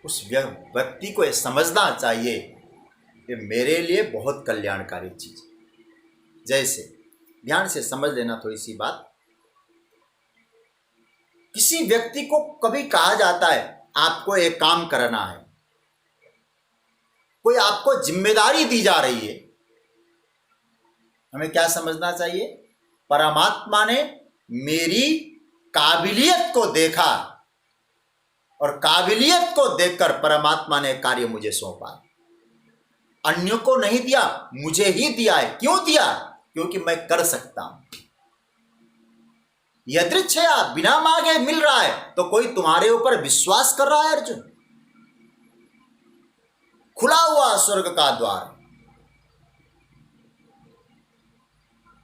उस व्यक्ति को यह समझना चाहिए कि मेरे लिए बहुत कल्याणकारी चीज। जैसे ध्यान से समझ लेना थोड़ी सी बात, किसी व्यक्ति को कभी कहा जाता है आपको एक काम करना है, कोई आपको जिम्मेदारी दी जा रही है, हमें क्या समझना चाहिए? परमात्मा ने मेरी काबिलियत को देखा और काबिलियत को देखकर परमात्मा ने कार्य मुझे सौंपा। अन्यों को नहीं दिया, मुझे ही दिया है। क्यों दिया? क्योंकि मैं कर सकता हूं। यदृच्छया, बिना मांगे मिल रहा है, तो कोई तुम्हारे ऊपर विश्वास कर रहा है अर्जुन। खुला हुआ स्वर्ग का द्वार,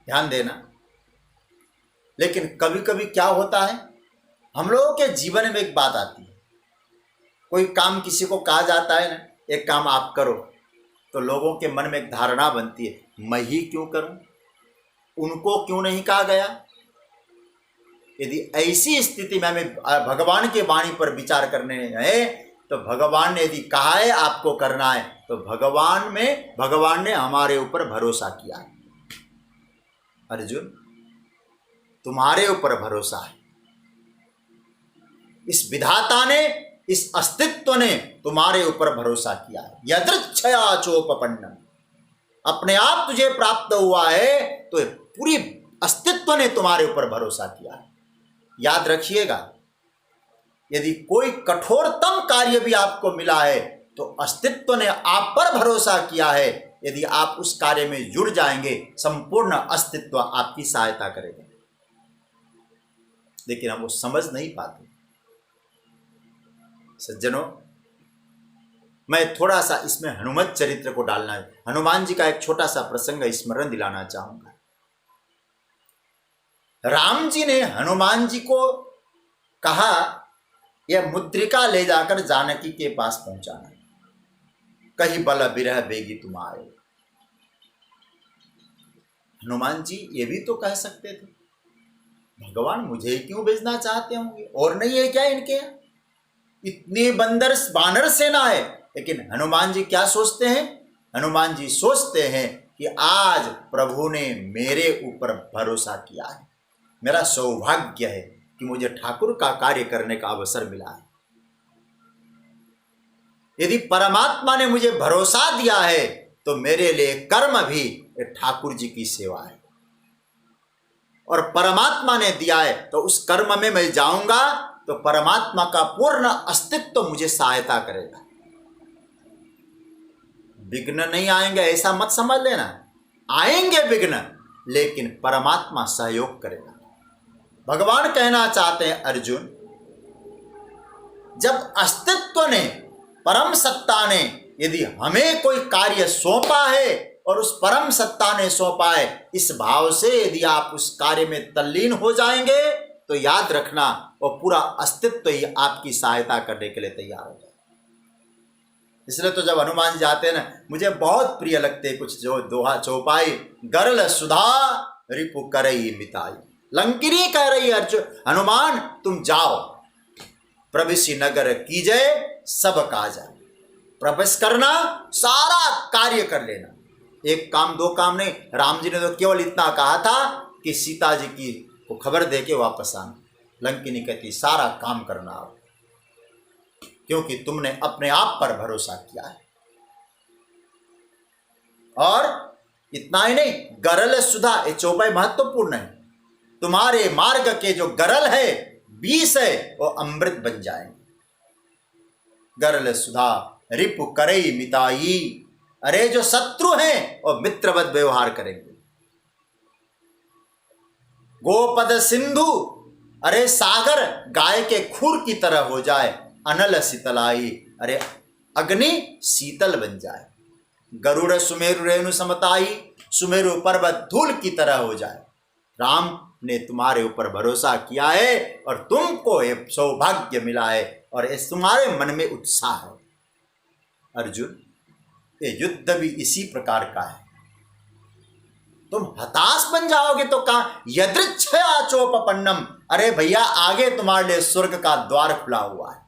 ध्यान देना। लेकिन कभी कभी क्या होता है, हम लोगों के जीवन में एक बात आती है, कोई काम किसी को कहा जाता है ना, एक काम आप करो, तो लोगों के मन में एक धारणा बनती है, मैं ही क्यों करूं, उनको क्यों नहीं कहा गया। यदि ऐसी स्थिति में हमें भगवान के वाणी पर विचार करने हैं, तो भगवान ने यदि कहा है आपको करना है, तो भगवान ने हमारे ऊपर भरोसा किया है। अर्जुन, तुम्हारे ऊपर भरोसा है। इस विधाता ने, इस अस्तित्व ने तुम्हारे ऊपर भरोसा किया है। यदृच्छया चोपपन्नम, अपने आप तुझे प्राप्त हुआ है तो पूरी अस्तित्व ने तुम्हारे ऊपर भरोसा किया है। याद रखिएगा, यदि कोई कठोरतम कार्य भी आपको मिला है तो अस्तित्व ने आप पर भरोसा किया है। यदि आप उस कार्य में जुड़ जाएंगे, संपूर्ण अस्तित्व आपकी सहायता करेगा। लेकिन हम वो समझ नहीं पाते। सज्जनों, मैं थोड़ा सा इसमें हनुमत चरित्र को डालना है। हनुमान जी का एक छोटा सा प्रसंग स्मरण दिलाना चाहूंगा। राम जी ने हनुमान जी को कहा, यह मुद्रिका ले जाकर जानकी के पास पहुंचाना, कहीं बल बिरह बेगी तुम आए। हनुमान जी ये भी तो कह सकते थे, भगवान मुझे क्यों भेजना चाहते होंगे, और नहीं है क्या इनके, इतनी बानर सेना है। लेकिन हनुमान जी क्या सोचते हैं? हनुमान जी सोचते हैं कि आज प्रभु ने मेरे ऊपर भरोसा किया है, मेरा सौभाग्य है कि मुझे ठाकुर का कार्य करने का अवसर मिला है। यदि परमात्मा ने मुझे भरोसा दिया है तो मेरे लिए कर्म भी ठाकुर जी की सेवा है, और परमात्मा ने दिया है तो उस कर्म में मैं जाऊंगा तो परमात्मा का पूर्ण अस्तित्व मुझे सहायता करेगा। विघ्न नहीं आएंगे ऐसा मत समझ लेना, आएंगे विघ्न, लेकिन परमात्मा सहयोग करेगा। भगवान कहना चाहते हैं, अर्जुन, जब अस्तित्व ने, परम सत्ता ने यदि हमें कोई कार्य सौंपा है और उस परम सत्ता ने सौंपा है, इस भाव से यदि आप उस कार्य में तल्लीन हो जाएंगे तो याद रखना वो पूरा अस्तित्व ही आपकी सहायता करने के लिए तैयार हो जाए। इसलिए तो जब हनुमान जी जाते हैं ना, मुझे बहुत प्रिय लगते कुछ जो दोहा चौपाई, गरल सुधा रिपु करई मिताई। लंकिनी कह रही है, अर्जुन हनुमान तुम जाओ, प्रवेशी नगर कीजय सब काज, प्रवेश करना, सारा कार्य कर लेना। एक काम दो काम नहीं, राम जी ने तो केवल इतना कहा था कि सीता जी की को खबर दे के वापस आना। लंकिनी कहती सारा काम करना आप, क्योंकि तुमने अपने आप पर भरोसा किया है। और इतना ही नहीं, गरल सुधा, ये चौपाई महत्वपूर्ण है। तुम्हारे मार्ग के जो गरल है, विष है, वो अमृत बन जाएंगे। गरल सुधा रिपु करई मिताई, अरे जो शत्रु हैं वो मित्रवत व्यवहार करेंगे। गोपद सिंधु, अरे सागर गाय के खुर की तरह हो जाए। अनल शीतलाई, अरे अग्नि शीतल बन जाए। गरुड़ सुमेरु रेणु समताई, सुमेरु पर्वत धूल की तरह हो जाए। राम ने तुम्हारे ऊपर भरोसा किया है और तुमको ये सौभाग्य मिला है और इस तुम्हारे मन में उत्साह है। अर्जुन, ये युद्ध भी इसी प्रकार का है। तुम हताश बन जाओगे तो कहा यदृच्छया चोपपन्नम, अरे भैया आगे तुम्हारे लिए स्वर्ग का द्वार खुला हुआ है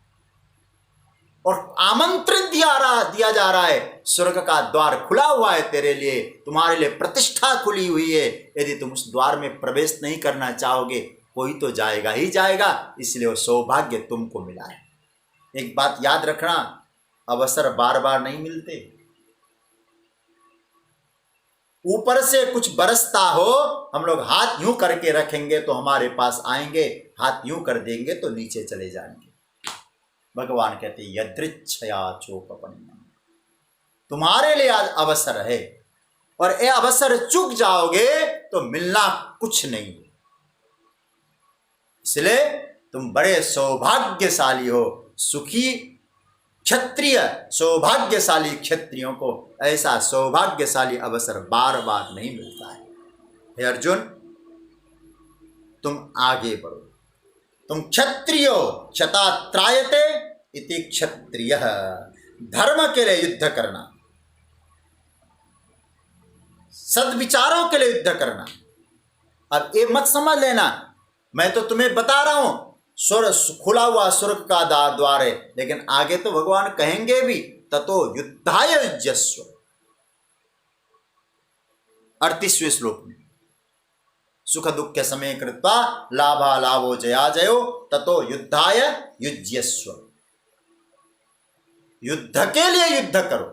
और आमंत्रित दिया जा रहा है। स्वर्ग का द्वार खुला हुआ है तेरे लिए, तुम्हारे लिए प्रतिष्ठा खुली हुई है। यदि तुम उस द्वार में प्रवेश नहीं करना चाहोगे, कोई तो जाएगा ही जाएगा, इसलिए वो सौभाग्य तुमको मिला है। एक बात याद रखना, अवसर बार बार नहीं मिलते। ऊपर से कुछ बरसता हो, हम लोग हाथ यूं करके रखेंगे तो हमारे पास आएंगे, हाथ यूं कर देंगे तो नीचे चले जाएंगे। भगवान कहते यदृच्छया चोपपन्नम, तुम्हारे लिए आज अवसर है और ये अवसर चूक जाओगे तो मिलना कुछ नहीं। इसलिए तुम बड़े सौभाग्यशाली हो, सुखी क्षत्रिय, सौभाग्यशाली क्षत्रियों को ऐसा सौभाग्यशाली अवसर बार बार नहीं मिलता है। हे अर्जुन, तुम आगे बढ़ो, तुम क्षत्रियो क्षतात्रायते इति क्षत्रिय, धर्म के लिए युद्ध करना, सद्विचारों के लिए युद्ध करना। अब ये मत समझ लेना, मैं तो तुम्हें बता रहा हूं स्वर्ग खुला हुआ स्वर्ग का द्वार है, लेकिन आगे तो भगवान कहेंगे भी ततो युद्धाय युज्यस्व, 38वें श्लोक में, सुख दुख के समय कृत्वा लाभा लाभो जया जयो ततो युद्धाय युज्यस्व, युद्ध के लिए युद्ध करो।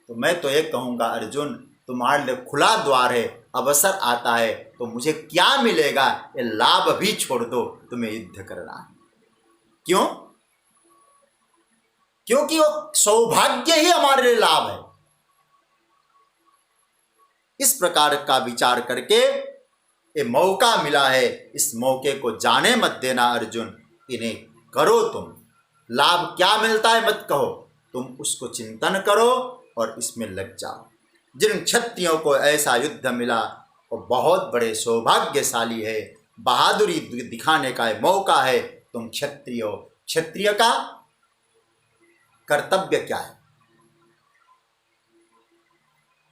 तो मैं तो एक कहूंगा अर्जुन, तुम्हारे लिए खुला द्वार है, अवसर आता है तो मुझे क्या मिलेगा, ये लाभ भी छोड़ दो, तुम्हें युद्ध करना है। क्यों? क्योंकि वो सौभाग्य ही हमारे लिए लाभ है। इस प्रकार का विचार करके ये मौका मिला है, इस मौके को जाने मत देना अर्जुन, इन्हें करो तुम। लाभ क्या मिलता है मत कहो, तुम उसको चिंतन करो और इसमें लग जाओ। जिन क्षत्रियों को ऐसा युद्ध मिला वो बहुत बड़े सौभाग्यशाली है, बहादुरी दिखाने का मौका है। तुम क्षत्रिय हो, क्षत्रिय का कर्तव्य क्या है?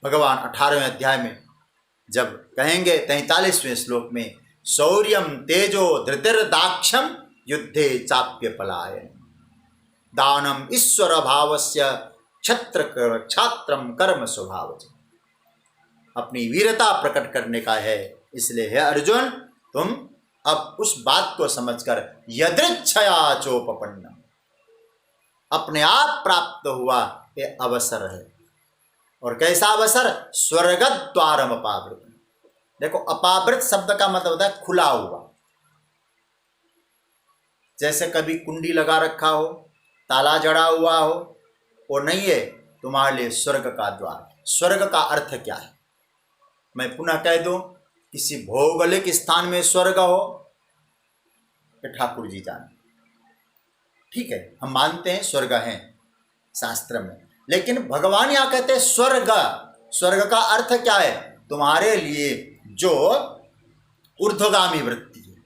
भगवान 18वें अध्याय में जब कहेंगे 43वें श्लोक में, शौर्यम तेजो धृतिर्दाक्षम युद्धे चाप्य पलायन, दानम ईश्वर भावस्य क्षात्रम कर्म स्वभाव, अपनी वीरता प्रकट करने का है। इसलिए है अर्जुन, तुम अब उस बात को समझकर यदृच्छया चोपपन्नम, अपने आप प्राप्त हुआ ये अवसर है। और कैसा अवसर? स्वर्गद्वारम अपावृत। देखो, अपावृत शब्द का मतलब होता है खुला हुआ। जैसे कभी कुंडी लगा रखा हो, ताला जड़ा हुआ हो, वो नहीं है तुम्हारे लिए स्वर्ग का द्वार। स्वर्ग का अर्थ क्या है मैं पुनः कह दूं, किसी भौगोलिक स्थान में स्वर्ग हो तो ठाकुर जी जाने, ठीक है, हम मानते हैं स्वर्ग है शास्त्र में, लेकिन भगवान यहाँ कहते हैं स्वर्ग। स्वर्ग का अर्थ क्या है? तुम्हारे लिए जो ऊर्ध्वगामी वृत्ति है।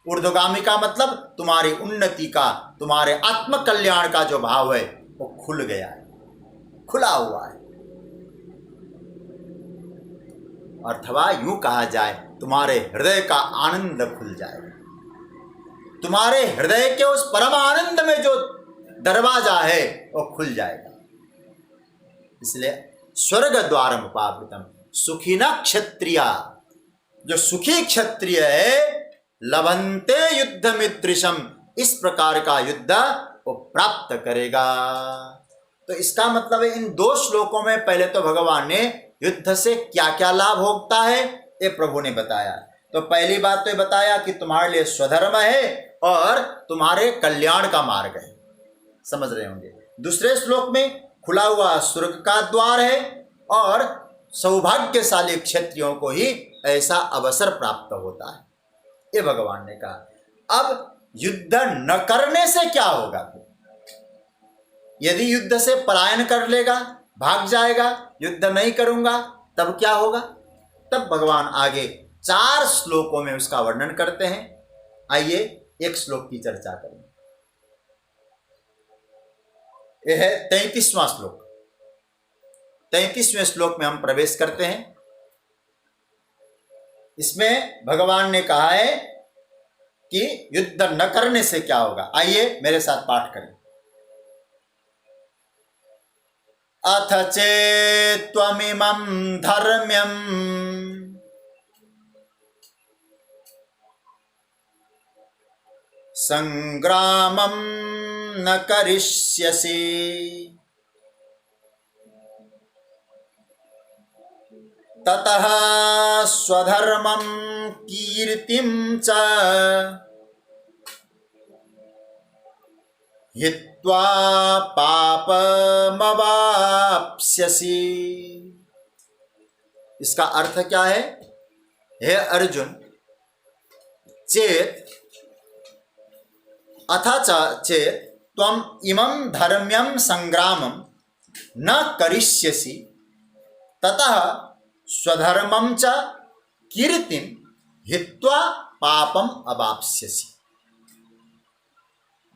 ऊर्ध्वगामी का मतलब तुम्हारी उन्नति का, तुम्हारे आत्म कल्याण का जो भाव है वो खुल गया है, खुला हुआ है। अथवा यूं कहा जाए, तुम्हारे हृदय का आनंद खुल जाएगा। तुम्हारे हृदय के उस परम आनंद में जो दरवाजा है वो खुल जाएगा। इसलिए स्वर्ग द्वारम उपावृतम सुखिना क्षत्रिया, जो सुखी क्षत्रिय है, लभन्ते युद्ध मित्रिशम, इस प्रकार का युद्ध वो प्राप्त करेगा। तो इसका मतलब है इन दो श्लोकों में पहले तो भगवान ने युद्ध से क्या क्या लाभ होता है ये प्रभु ने बताया। तो पहली बात तो ये बताया कि तुम्हारे लिए स्वधर्म है और तुम्हारे कल्याण का मार्ग है, समझ रहे होंगे। दूसरे श्लोक में खुला हुआ स्वर्ग का द्वार है और सौभाग्यशाली क्षत्रियों को ही ऐसा अवसर प्राप्त होता है, ये भगवान ने कहा। अब युद्ध न करने से क्या होगा? यदि युद्ध से पलायन कर लेगा, भाग जाएगा, युद्ध नहीं करूंगा, तब क्या होगा? तब भगवान आगे 4 श्लोकों में उसका वर्णन करते हैं। आइए एक श्लोक की चर्चा करें। यह है 33वां श्लोक। 33वें श्लोक में हम प्रवेश करते हैं। इसमें भगवान ने कहा है कि युद्ध न करने से क्या होगा। आइए मेरे साथ पाठ करें। अथ चेत्त्वमिमं धर्म्यं संग्रामं न करिष्यसि ततः स्वधर्मं कीर्तिं च हित्वा पापमवाप्स्यसि। इसका अर्थ क्या है? हे अर्जुन, चेत अथ चेत त्वम इमं धर्म्यं संग्रामं न करिष्यसि ततः स्वधर्मं च कीर्तिं हित्वा पापम अवाप्स्यसि।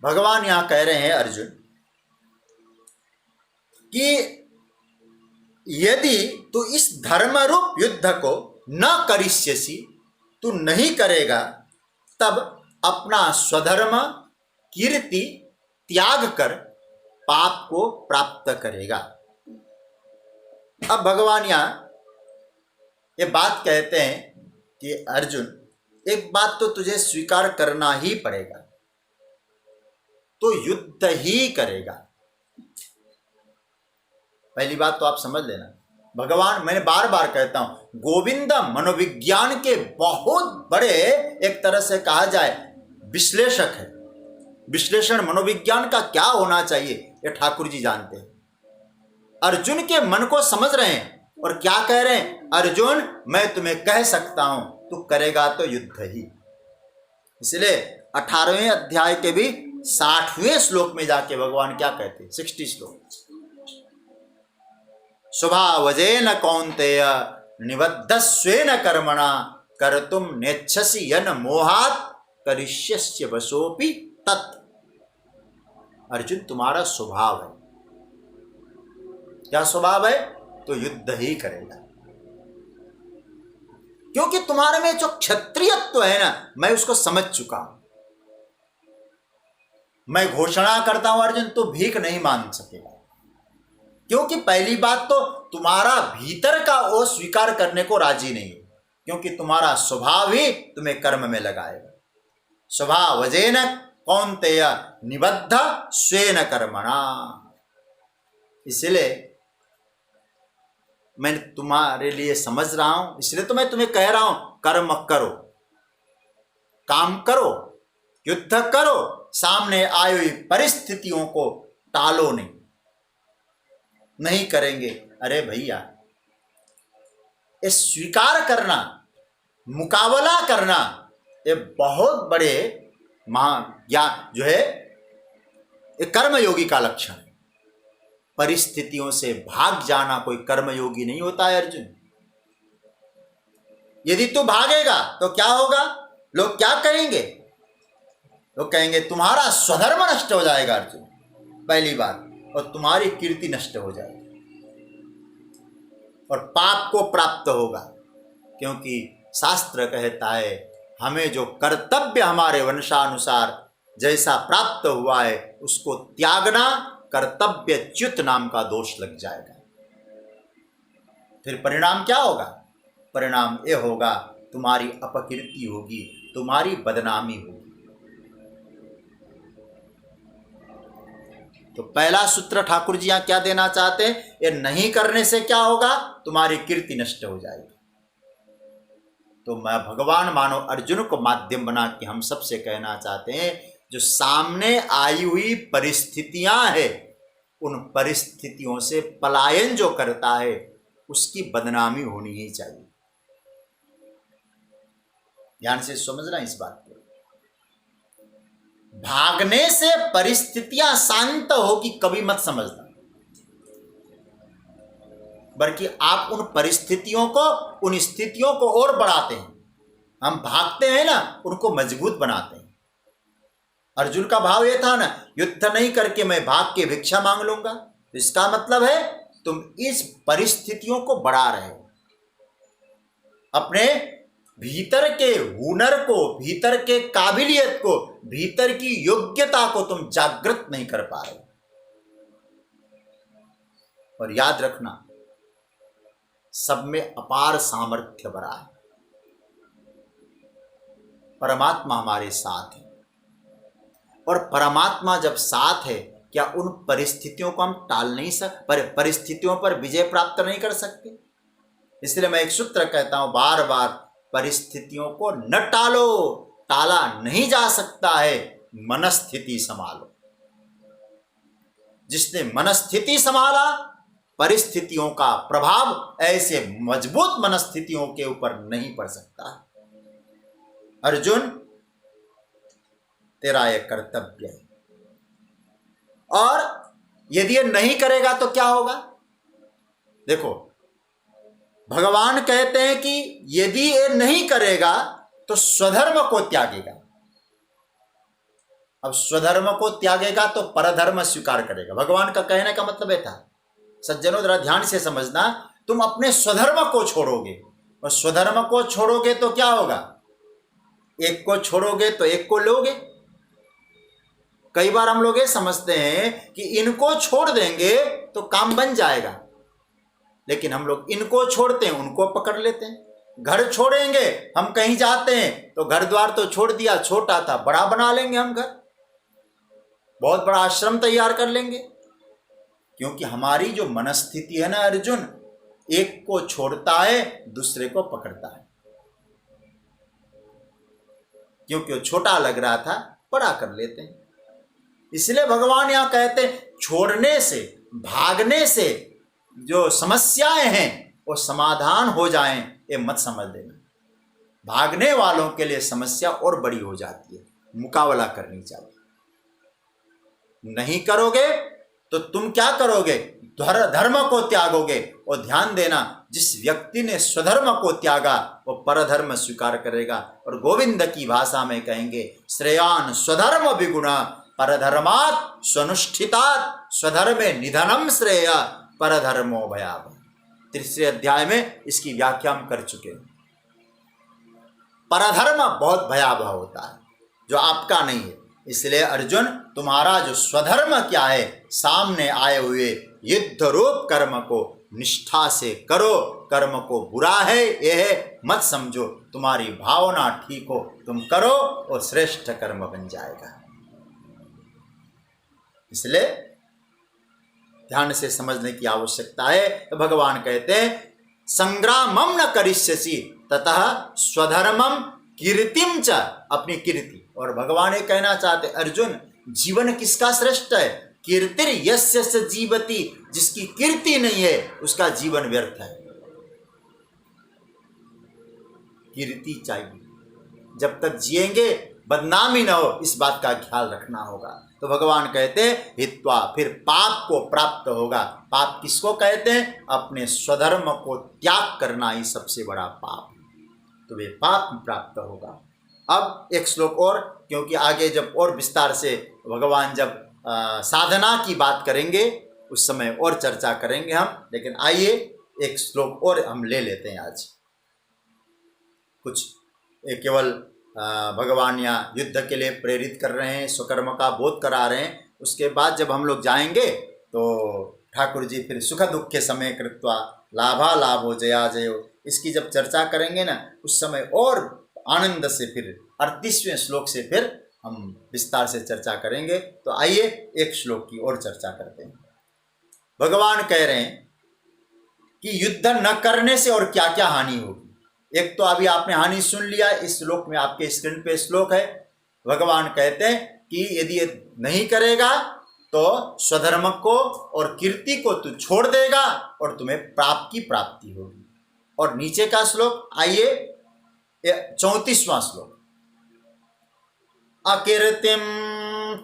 भगवान यहाँ कह रहे हैं अर्जुन कि यदि तू इस धर्म रूप युद्ध को न करिष्यसि, तू नहीं करेगा, तब अपना स्वधर्म कीर्ति त्याग कर पाप को प्राप्त करेगा। अब भगवान यहाँ ये बात कहते हैं कि अर्जुन, एक बात तो तुझे स्वीकार करना ही पड़ेगा, तो युद्ध ही करेगा। पहली बात तो आप समझ लेना, भगवान, मैंने बार बार कहता हूं, गोविंद मनोविज्ञान के बहुत बड़े, एक तरह से कहा जाए, विश्लेषक है। विश्लेषण मनोविज्ञान का क्या होना चाहिए ये ठाकुर जी जानते हैं। अर्जुन के मन को समझ रहे हैं और क्या कह रहे हैं? अर्जुन, मैं तुम्हें कह सकता हूं, तू करेगा तो युद्ध ही। इसलिए 18वें अध्याय के भी 60वें श्लोक में जाके भगवान क्या कहते हैं? 60 श्लोक, स्वभावजेन कौन्तेय निबद्धस्वेन कर्मणा कर्तुम नेच्छसि यन मोहात् करिष्यस्य वशोपि तत्। अर्जुन, तुम्हारा स्वभाव है। क्या स्वभाव है? तो युद्ध ही करेगा, क्योंकि तुम्हारे में जो क्षत्रियत्व है ना, मैं उसको समझ चुका हूं। मैं घोषणा करता हूं अर्जुन, तो भीख नहीं मांग सकेगा, क्योंकि पहली बात तो तुम्हारा भीतर का वो स्वीकार करने को राजी नहीं है, क्योंकि तुम्हारा स्वभाव ही तुम्हें कर्म में लगाएगा। स्वभावजेन कौन्तेय निबद्ध स्वेन कर्मणा। इसलिए मैं तुम्हारे लिए समझ रहा हूं, इसलिए तो मैं तुम्हें कह रहा हूं, कर्म करो, काम करो, युद्ध करो, सामने आई हुई परिस्थितियों को टालो नहीं। नहीं करेंगे, अरे भैया, ये स्वीकार करना, मुकाबला करना, ये बहुत बड़े महाज्ञान जो है, ये कर्मयोगी का लक्षण है। परिस्थितियों से भाग जाना कोई कर्मयोगी नहीं होता है अर्जुन। यदि तू भागेगा तो क्या होगा? लोग क्या कहेंगे? लोग कहेंगे तुम्हारा स्वधर्म नष्ट हो जाएगा अर्जुन, पहली बात, और तुम्हारी कीर्ति नष्ट हो जाएगी और पाप को प्राप्त होगा, क्योंकि शास्त्र कहता है हमें जो कर्तव्य हमारे वंशानुसार जैसा प्राप्त हुआ है उसको त्यागना कर्तव्यच्युत नाम का दोष लग जाएगा। फिर परिणाम क्या होगा? परिणाम ये होगा, तुम्हारी अपकीर्ति होगी, तुम्हारी बदनामी होगी। तो पहला सूत्र ठाकुर जी यहाँ क्या देना चाहते हैं? ये नहीं करने से क्या होगा? तुम्हारी कीर्ति नष्ट हो जाएगी। तो मैं भगवान मानो अर्जुन को माध्यम बना के हम सबसे कहना चाहते हैं, जो सामने आई हुई परिस्थितियां हैं, उन परिस्थितियों से पलायन जो करता है उसकी बदनामी होनी ही चाहिए। ध्यान से समझना इस बात को। भागने से परिस्थितियां शांत होगी कभी मत समझना, बल्कि आप उन परिस्थितियों को, उन स्थितियों को और बढ़ाते हैं। हम भागते हैं ना, उनको मजबूत बनाते हैं। अर्जुन का भाव ये था ना, युद्ध नहीं करके मैं भाग के भिक्षा मांग लूंगा। तो इसका मतलब है तुम इस परिस्थितियों को बढ़ा रहे हो, अपने भीतर के हुनर को, भीतर के काबिलियत को, भीतर की योग्यता को तुम जागृत नहीं कर पा रहे। और याद रखना, सब में अपार सामर्थ्य भरा है। परमात्मा हमारे साथ है, और परमात्मा जब साथ है, क्या उन परिस्थितियों को हम टाल नहीं सकते? परिस्थितियों पर विजय प्राप्त नहीं कर सकते? इसलिए मैं एक सूत्र कहता हूं बार बार, परिस्थितियों को न टालो, टाला नहीं जा सकता है, मनस्थिति संभालो। जिसने मनस्थिति संभाला, परिस्थितियों का प्रभाव ऐसे मजबूत मनस्थितियों के ऊपर नहीं पड़ सकता। अर्जुन, तेरा यह कर्तव्य है, और यदि ये नहीं करेगा तो क्या होगा? देखो, भगवान कहते हैं कि यदि ये नहीं करेगा तो स्वधर्म को त्यागेगा। अब स्वधर्म को त्यागेगा तो परधर्म स्वीकार करेगा। भगवान का कहने का मतलब है था, सज्जनों जरा ध्यान से समझना, तुम अपने स्वधर्म को छोड़ोगे, और स्वधर्म को छोड़ोगे तो क्या होगा? एक को छोड़ोगे तो एक को लोगे। कई बार हम लोग ये समझते हैं कि इनको छोड़ देंगे तो काम बन जाएगा, लेकिन हम लोग इनको छोड़ते हैं, उनको पकड़ लेते हैं। घर छोड़ेंगे, हम कहीं जाते हैं तो घर द्वार तो छोड़ दिया, छोटा था बड़ा बना लेंगे हम घर, बहुत बड़ा आश्रम तैयार कर लेंगे। क्योंकि हमारी जो मनस्थिति है ना अर्जुन, एक को छोड़ता है, दूसरे को पकड़ता है। क्योंकि वो छोटा लग रहा था, बड़ा कर लेते हैं। इसलिए भगवान यहां कहते हैं, छोड़ने से, भागने से जो समस्याएं हैं वो समाधान हो जाएं, ये मत समझ लेना। भागने वालों के लिए समस्या और बड़ी हो जाती है, मुकाबला करनी चाहिए। नहीं करोगे तो तुम क्या करोगे? धर्म को त्यागोगे। और ध्यान देना, जिस व्यक्ति ने स्वधर्म को त्यागा वो परधर्म स्वीकार करेगा। और गोविंद की भाषा में कहेंगे, श्रेयान स्वधर्म विगुणा परधर्मात् स्वनुष्ठितात् स्वधर्मे निधनम श्रेय परधर्मो भयावह। तीसरे अध्याय में इसकी व्याख्या हम कर चुके हैं। परधर्म बहुत भयावह होता है, जो आपका नहीं है। इसलिए अर्जुन, तुम्हारा जो स्वधर्म क्या है, सामने आए हुए युद्ध रूप कर्म को निष्ठा से करो। कर्म को बुरा है यह मत समझो, तुम्हारी भावना ठीक हो, तुम करो और श्रेष्ठ कर्म बन जाएगा। इसलिए ध्यान से समझने की आवश्यकता है। तो भगवान कहते हैं, संग्रामम न करिष्यसि ततः स्वधर्मम कीर्तिम च, अपनी कीर्ति। और भगवान ये कहना चाहते, अर्जुन, जीवन किसका श्रेष्ठ है? कीर्तिर यस्य जीवति, जिसकी कीर्ति नहीं है उसका जीवन व्यर्थ है। कीर्ति चाहिए, जब तक जिएंगे बदनामी न हो, इस बात का ख्याल रखना होगा। तो भगवान कहते हैं, हित्वा, फिर पाप को प्राप्त होगा। पाप किसको कहते हैं? अपने स्वधर्म को त्याग करना ही सबसे बड़ा पाप है, तो वे पाप प्राप्त होगा। अब एक श्लोक और, क्योंकि आगे जब और विस्तार से भगवान जब साधना की बात करेंगे उस समय और चर्चा करेंगे हम, लेकिन आइए एक श्लोक और हम ले लेते हैं आज। कुछ केवल भगवान यहाँ युद्ध के लिए प्रेरित कर रहे हैं, स्वकर्म का बोध करा रहे हैं। उसके बाद जब हम लोग जाएंगे तो ठाकुर जी फिर सुख दुख के समय कृत्वा लाभा लाभो जया जयो, इसकी जब चर्चा करेंगे ना, उस समय और आनंद से फिर 38वें श्लोक से फिर हम विस्तार से चर्चा करेंगे। तो आइए एक श्लोक की और चर्चा करते हैं। भगवान कह रहे हैं कि युद्ध न करने से और क्या क्या हानि होगी। एक तो अभी आपने हानि सुन लिया, इस श्लोक में आपके स्क्रीन पे श्लोक है। भगवान कहते हैं कि यदि ये नहीं करेगा तो स्वधर्म को और कीर्ति को तू छोड़ देगा और तुम्हें पाप की प्राप्ति होगी। और नीचे का श्लोक आइए, 34वां श्लोक, अकीर्तिम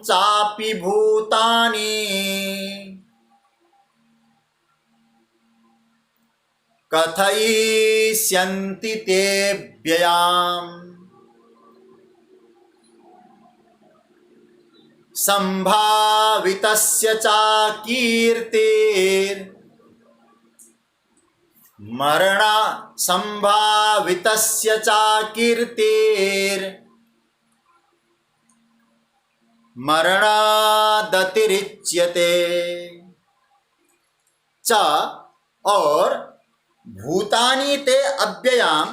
चापि भूतानि कथयिष्यन्ति ते व्ययाम् संभावितस्य च कीर्तिर् मरणा संभावितस्य च कीर्तिर् मरणादतिरिच्यते च, और भूतानि ते अव्ययाम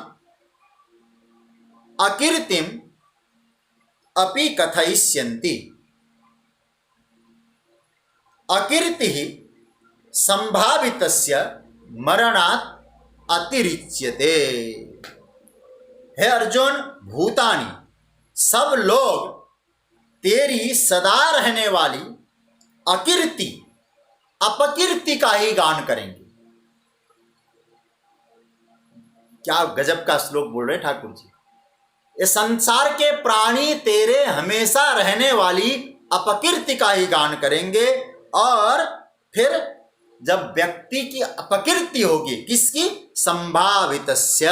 अकीर्तिम अपि कथयिष्यन्ति। अकीर्ति संभावितस्य मरणात् अतिरिच्यते। हे अर्जुन, भूतानि, सब लोग तेरी सदा रहने वाली अकीर्ति, अपकीर्ति का ही गान करेंगे। क्या गजब का श्लोक बोल रहे ठाकुर जी। ये संसार के प्राणी तेरे हमेशा रहने वाली अपकीर्ति का ही गान करेंगे। और फिर जब व्यक्ति की अपकीर्ति होगी, किसकी? संभावितस्य,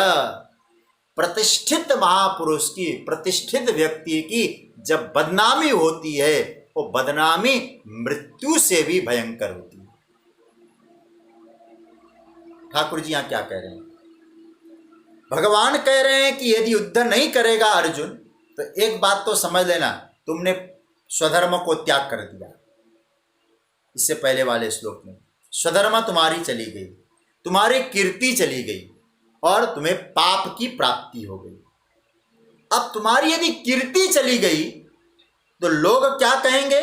प्रतिष्ठित महापुरुष की, प्रतिष्ठित व्यक्ति की जब बदनामी होती है, वो बदनामी मृत्यु से भी भयंकर होती है। ठाकुर जी यहां क्या कह रहे हैं? भगवान कह रहे हैं कि यदि युद्ध नहीं करेगा अर्जुन, तो एक बात तो समझ लेना, तुमने स्वधर्म को त्याग कर दिया। इससे पहले वाले श्लोक में स्वधर्म तुम्हारी चली गई, तुम्हारी कीर्ति चली गई और तुम्हें पाप की प्राप्ति हो गई। अब तुम्हारी यदि कीर्ति चली गई तो लोग क्या कहेंगे?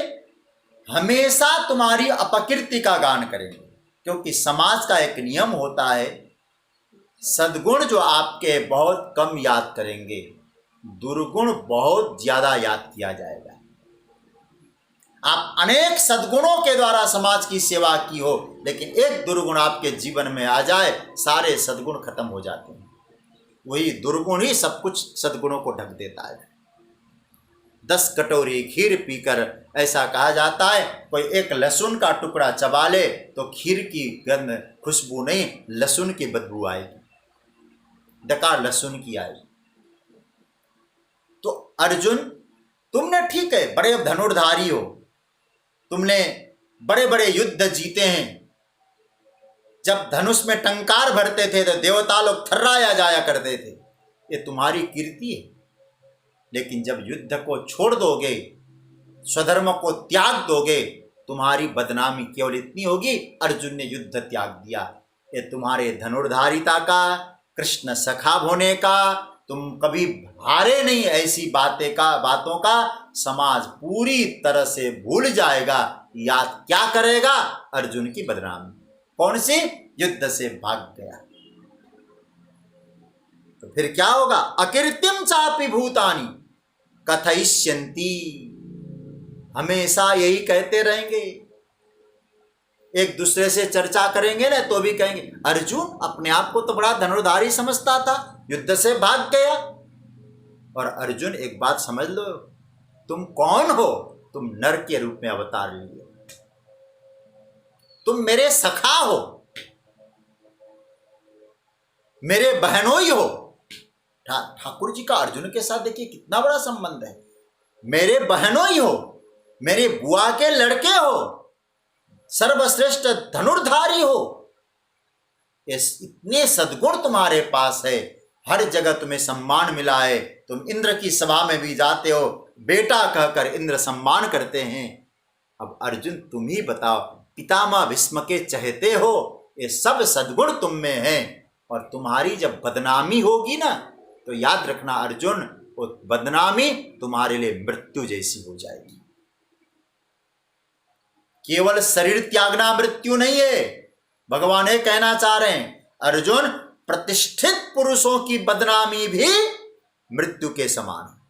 हमेशा तुम्हारी अपकीर्ति का गान करेंगे, क्योंकि समाज का एक नियम होता है, सद्गुण जो आपके बहुत कम याद करेंगे, दुर्गुण बहुत ज्यादा याद किया जाएगा। आप अनेक सद्गुणों के द्वारा समाज की सेवा की हो, लेकिन एक दुर्गुण आपके जीवन में आ जाए, सारे सद्गुण खत्म हो जाते हैं। वही दुर्गुण ही सब कुछ सद्गुणों को ढक देता है। 10 कटोरी खीर पीकर ऐसा कहा जाता है, कोई एक लहसुन का टुकड़ा चबा ले तो खीर की गंध, खुशबू नहीं, लहसुन की बदबू आएगी, डकार लहसुन की आएगी। तो अर्जुन, तुमने ठीक है, बड़े धनुर्धारी हो, तुमने बड़े बड़े युद्ध जीते हैं। जब धनुष में टंकार भरते थे तो देवता लोग थर्राया जाया करते थे, ये तुम्हारी कीर्ति है। लेकिन जब युद्ध को छोड़ दोगे, स्वधर्म को त्याग दोगे, तुम्हारी बदनामी केवल इतनी होगी, अर्जुन ने युद्ध त्याग दिया। ये तुम्हारे धनुर्धारिता का, कृष्ण सखा होने का, तुम कभी हारे नहीं, ऐसी बातों का समाज पूरी तरह से भूल जाएगा। याद क्या करेगा? अर्जुन की बदनामी। कौन सी? युद्ध से भाग गया। तो फिर क्या होगा? अकीर्तिम चापि भूतानि कथयिष्यन्ति, हमेशा यही कहते रहेंगे। एक दूसरे से चर्चा करेंगे ना तो भी कहेंगे, अर्जुन अपने आप को तो बड़ा धनुर्धारी समझता था, युद्ध से भाग गया। और अर्जुन, एक बात समझ लो, तुम कौन हो? तुम नर के रूप में अवतार लिए, तुम मेरे सखा हो, मेरे बहनोई हो। ठाकुर जी का अर्जुन के साथ देखिए कितना बड़ा संबंध है। मेरे बहनोई हो, मेरे बुआ के लड़के हो, सर्वश्रेष्ठ धनुर्धारी हो। इतने सद्गुण तुम्हारे पास है, हर जगह तुम्हें सम्मान मिला है। तुम इंद्र की सभा में भी जाते हो, बेटा कहकर इंद्र सम्मान करते हैं। अब अर्जुन तुम ही बताओ, पितामह भीष्म के चहेते हो, ये सब सद्गुण तुम में हैं। और तुम्हारी जब बदनामी होगी ना, तो याद रखना अर्जुन, वो बदनामी तुम्हारे लिए मृत्यु जैसी हो जाएगी। केवल शरीर त्यागना मृत्यु नहीं है। भगवान ये कहना चाह रहे हैं, अर्जुन, प्रतिष्ठित पुरुषों की बदनामी भी मृत्यु के समान है।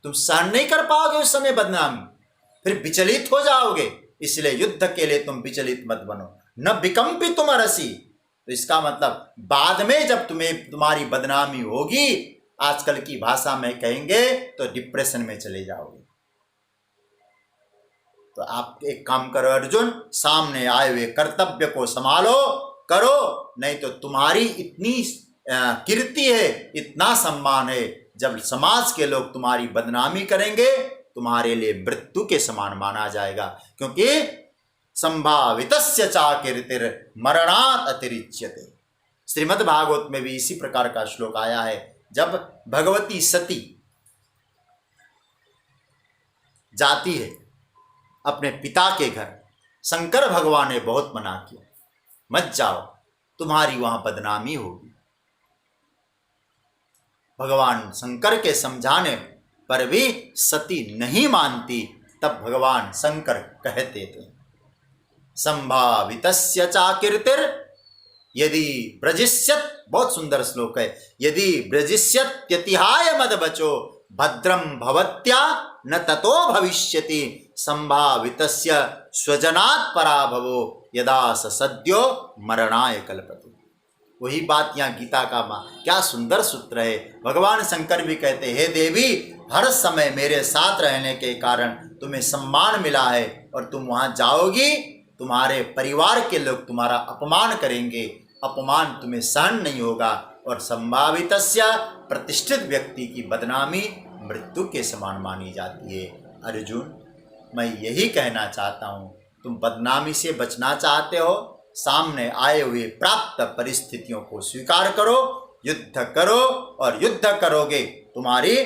तुम सहन नहीं कर पाओगे उस समय बदनामी, फिर विचलित हो जाओगे। इसलिए युद्ध के लिए तुम विचलित मत बनो। न विकंपि तुम रसी, तो इसका मतलब बाद में जब तुम्हारी बदनामी होगी, आजकल की भाषा में कहेंगे तो डिप्रेशन में चले जाओगे। तो आप एक काम करो अर्जुन, सामने आए हुए कर्तव्य को संभालो, करो, नहीं तो तुम्हारी इतनी कीर्ति है, इतना सम्मान है, जब समाज के लोग तुम्हारी बदनामी करेंगे, तुम्हारे लिए मृत्यु के समान माना जाएगा। क्योंकि संभावितस्य चा कीर्तिर मरणात् अतिरिच्यते। श्रीमद् भागवत में भी इसी प्रकार का श्लोक आया है। जब भगवती सती जाती है अपने पिता के घर, शंकर भगवान ने बहुत मना किया, मत जाओ, तुम्हारी वहां बदनामी होगी। भगवान शंकर के समझाने पर भी सती नहीं मानती। तब भगवान शंकर कहते थे, संभावितस्य चा कीर्तिर यदि ब्रजिष्यत, बहुत सुंदर श्लोक है, यदि ब्रजिष्यत्यतिहाय मद बचो भद्रम भवत्या न ततो भविष्यति संभावितस्य स्वजनात् पराभवो यदा स सद्यो मरणाय कल्पते। वही बात यहाँ गीता का क्या सुंदर सूत्र है। भगवान शंकर भी कहते हैं, हे देवी, हर समय मेरे साथ रहने के कारण तुम्हें सम्मान मिला है, और तुम वहाँ जाओगी, तुम्हारे परिवार के लोग तुम्हारा अपमान करेंगे, अपमान तुम्हें सहन नहीं होगा, और संभावितस्य, प्रतिष्ठित व्यक्ति की बदनामी मृत्यु के समान मानी जाती है। अर्जुन, मैं यही कहना चाहता हूँ, तुम बदनामी से बचना चाहते हो, सामने आए हुए प्राप्त परिस्थितियों को स्वीकार करो, युद्ध करो, और युद्ध करोगे तुम्हारी,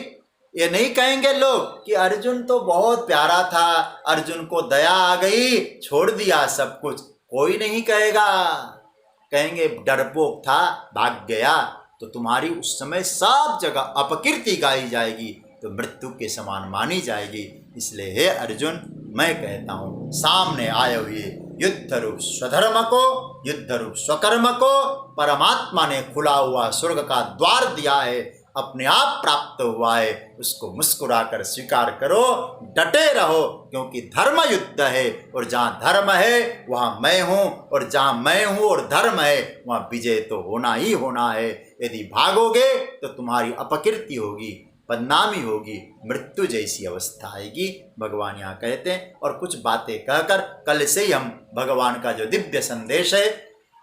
ये नहीं कहेंगे लोग कि अर्जुन तो बहुत प्यारा था, अर्जुन को दया आ गई, छोड़ दिया सब कुछ, कोई नहीं कहेगा। कहेंगे डरपोक था, भाग गया, तो तुम्हारी उस समय सब जगह अपकीर्ति गाई जाएगी, तो मृत्यु के समान मानी जाएगी। इसलिए हे अर्जुन, मैं कहता हूँ, सामने आए हुए युद्ध रूप स्वधर्म को, युद्ध रूप स्वकर्म को परमात्मा ने खुला हुआ स्वर्ग का द्वार दिया है, अपने आप प्राप्त हुआ है, उसको मुस्कुराकर स्वीकार करो, डटे रहो, क्योंकि धर्म युद्ध है, और जहाँ धर्म है वहाँ मैं हूँ, और जहाँ मैं हूँ और धर्म है वहाँ विजय तो होना ही होना है। यदि भागोगे तो तुम्हारी अपकीर्ति होगी, बदनामी होगी, मृत्यु जैसी अवस्था आएगी, भगवान यहाँ कहते हैं। और कुछ बातें कहकर कल से ही हम भगवान का जो दिव्य संदेश है,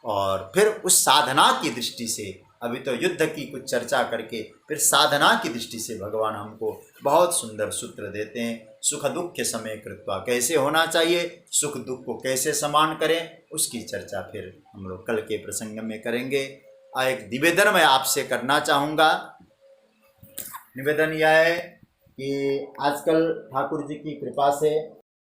और फिर उस साधना की दृष्टि से, अभी तो युद्ध की कुछ चर्चा करके फिर साधना की दृष्टि से भगवान हमको बहुत सुंदर सूत्र देते हैं। सुख दुख के समय कृत्वा कैसे होना चाहिए, सुख दुख को कैसे समान करें, उसकी चर्चा फिर हम लोग कल के प्रसंग में करेंगे। एक निवेदन मैं आपसे करना चाहूँगा। निवेदन यह है कि आजकल ठाकुर जी की कृपा से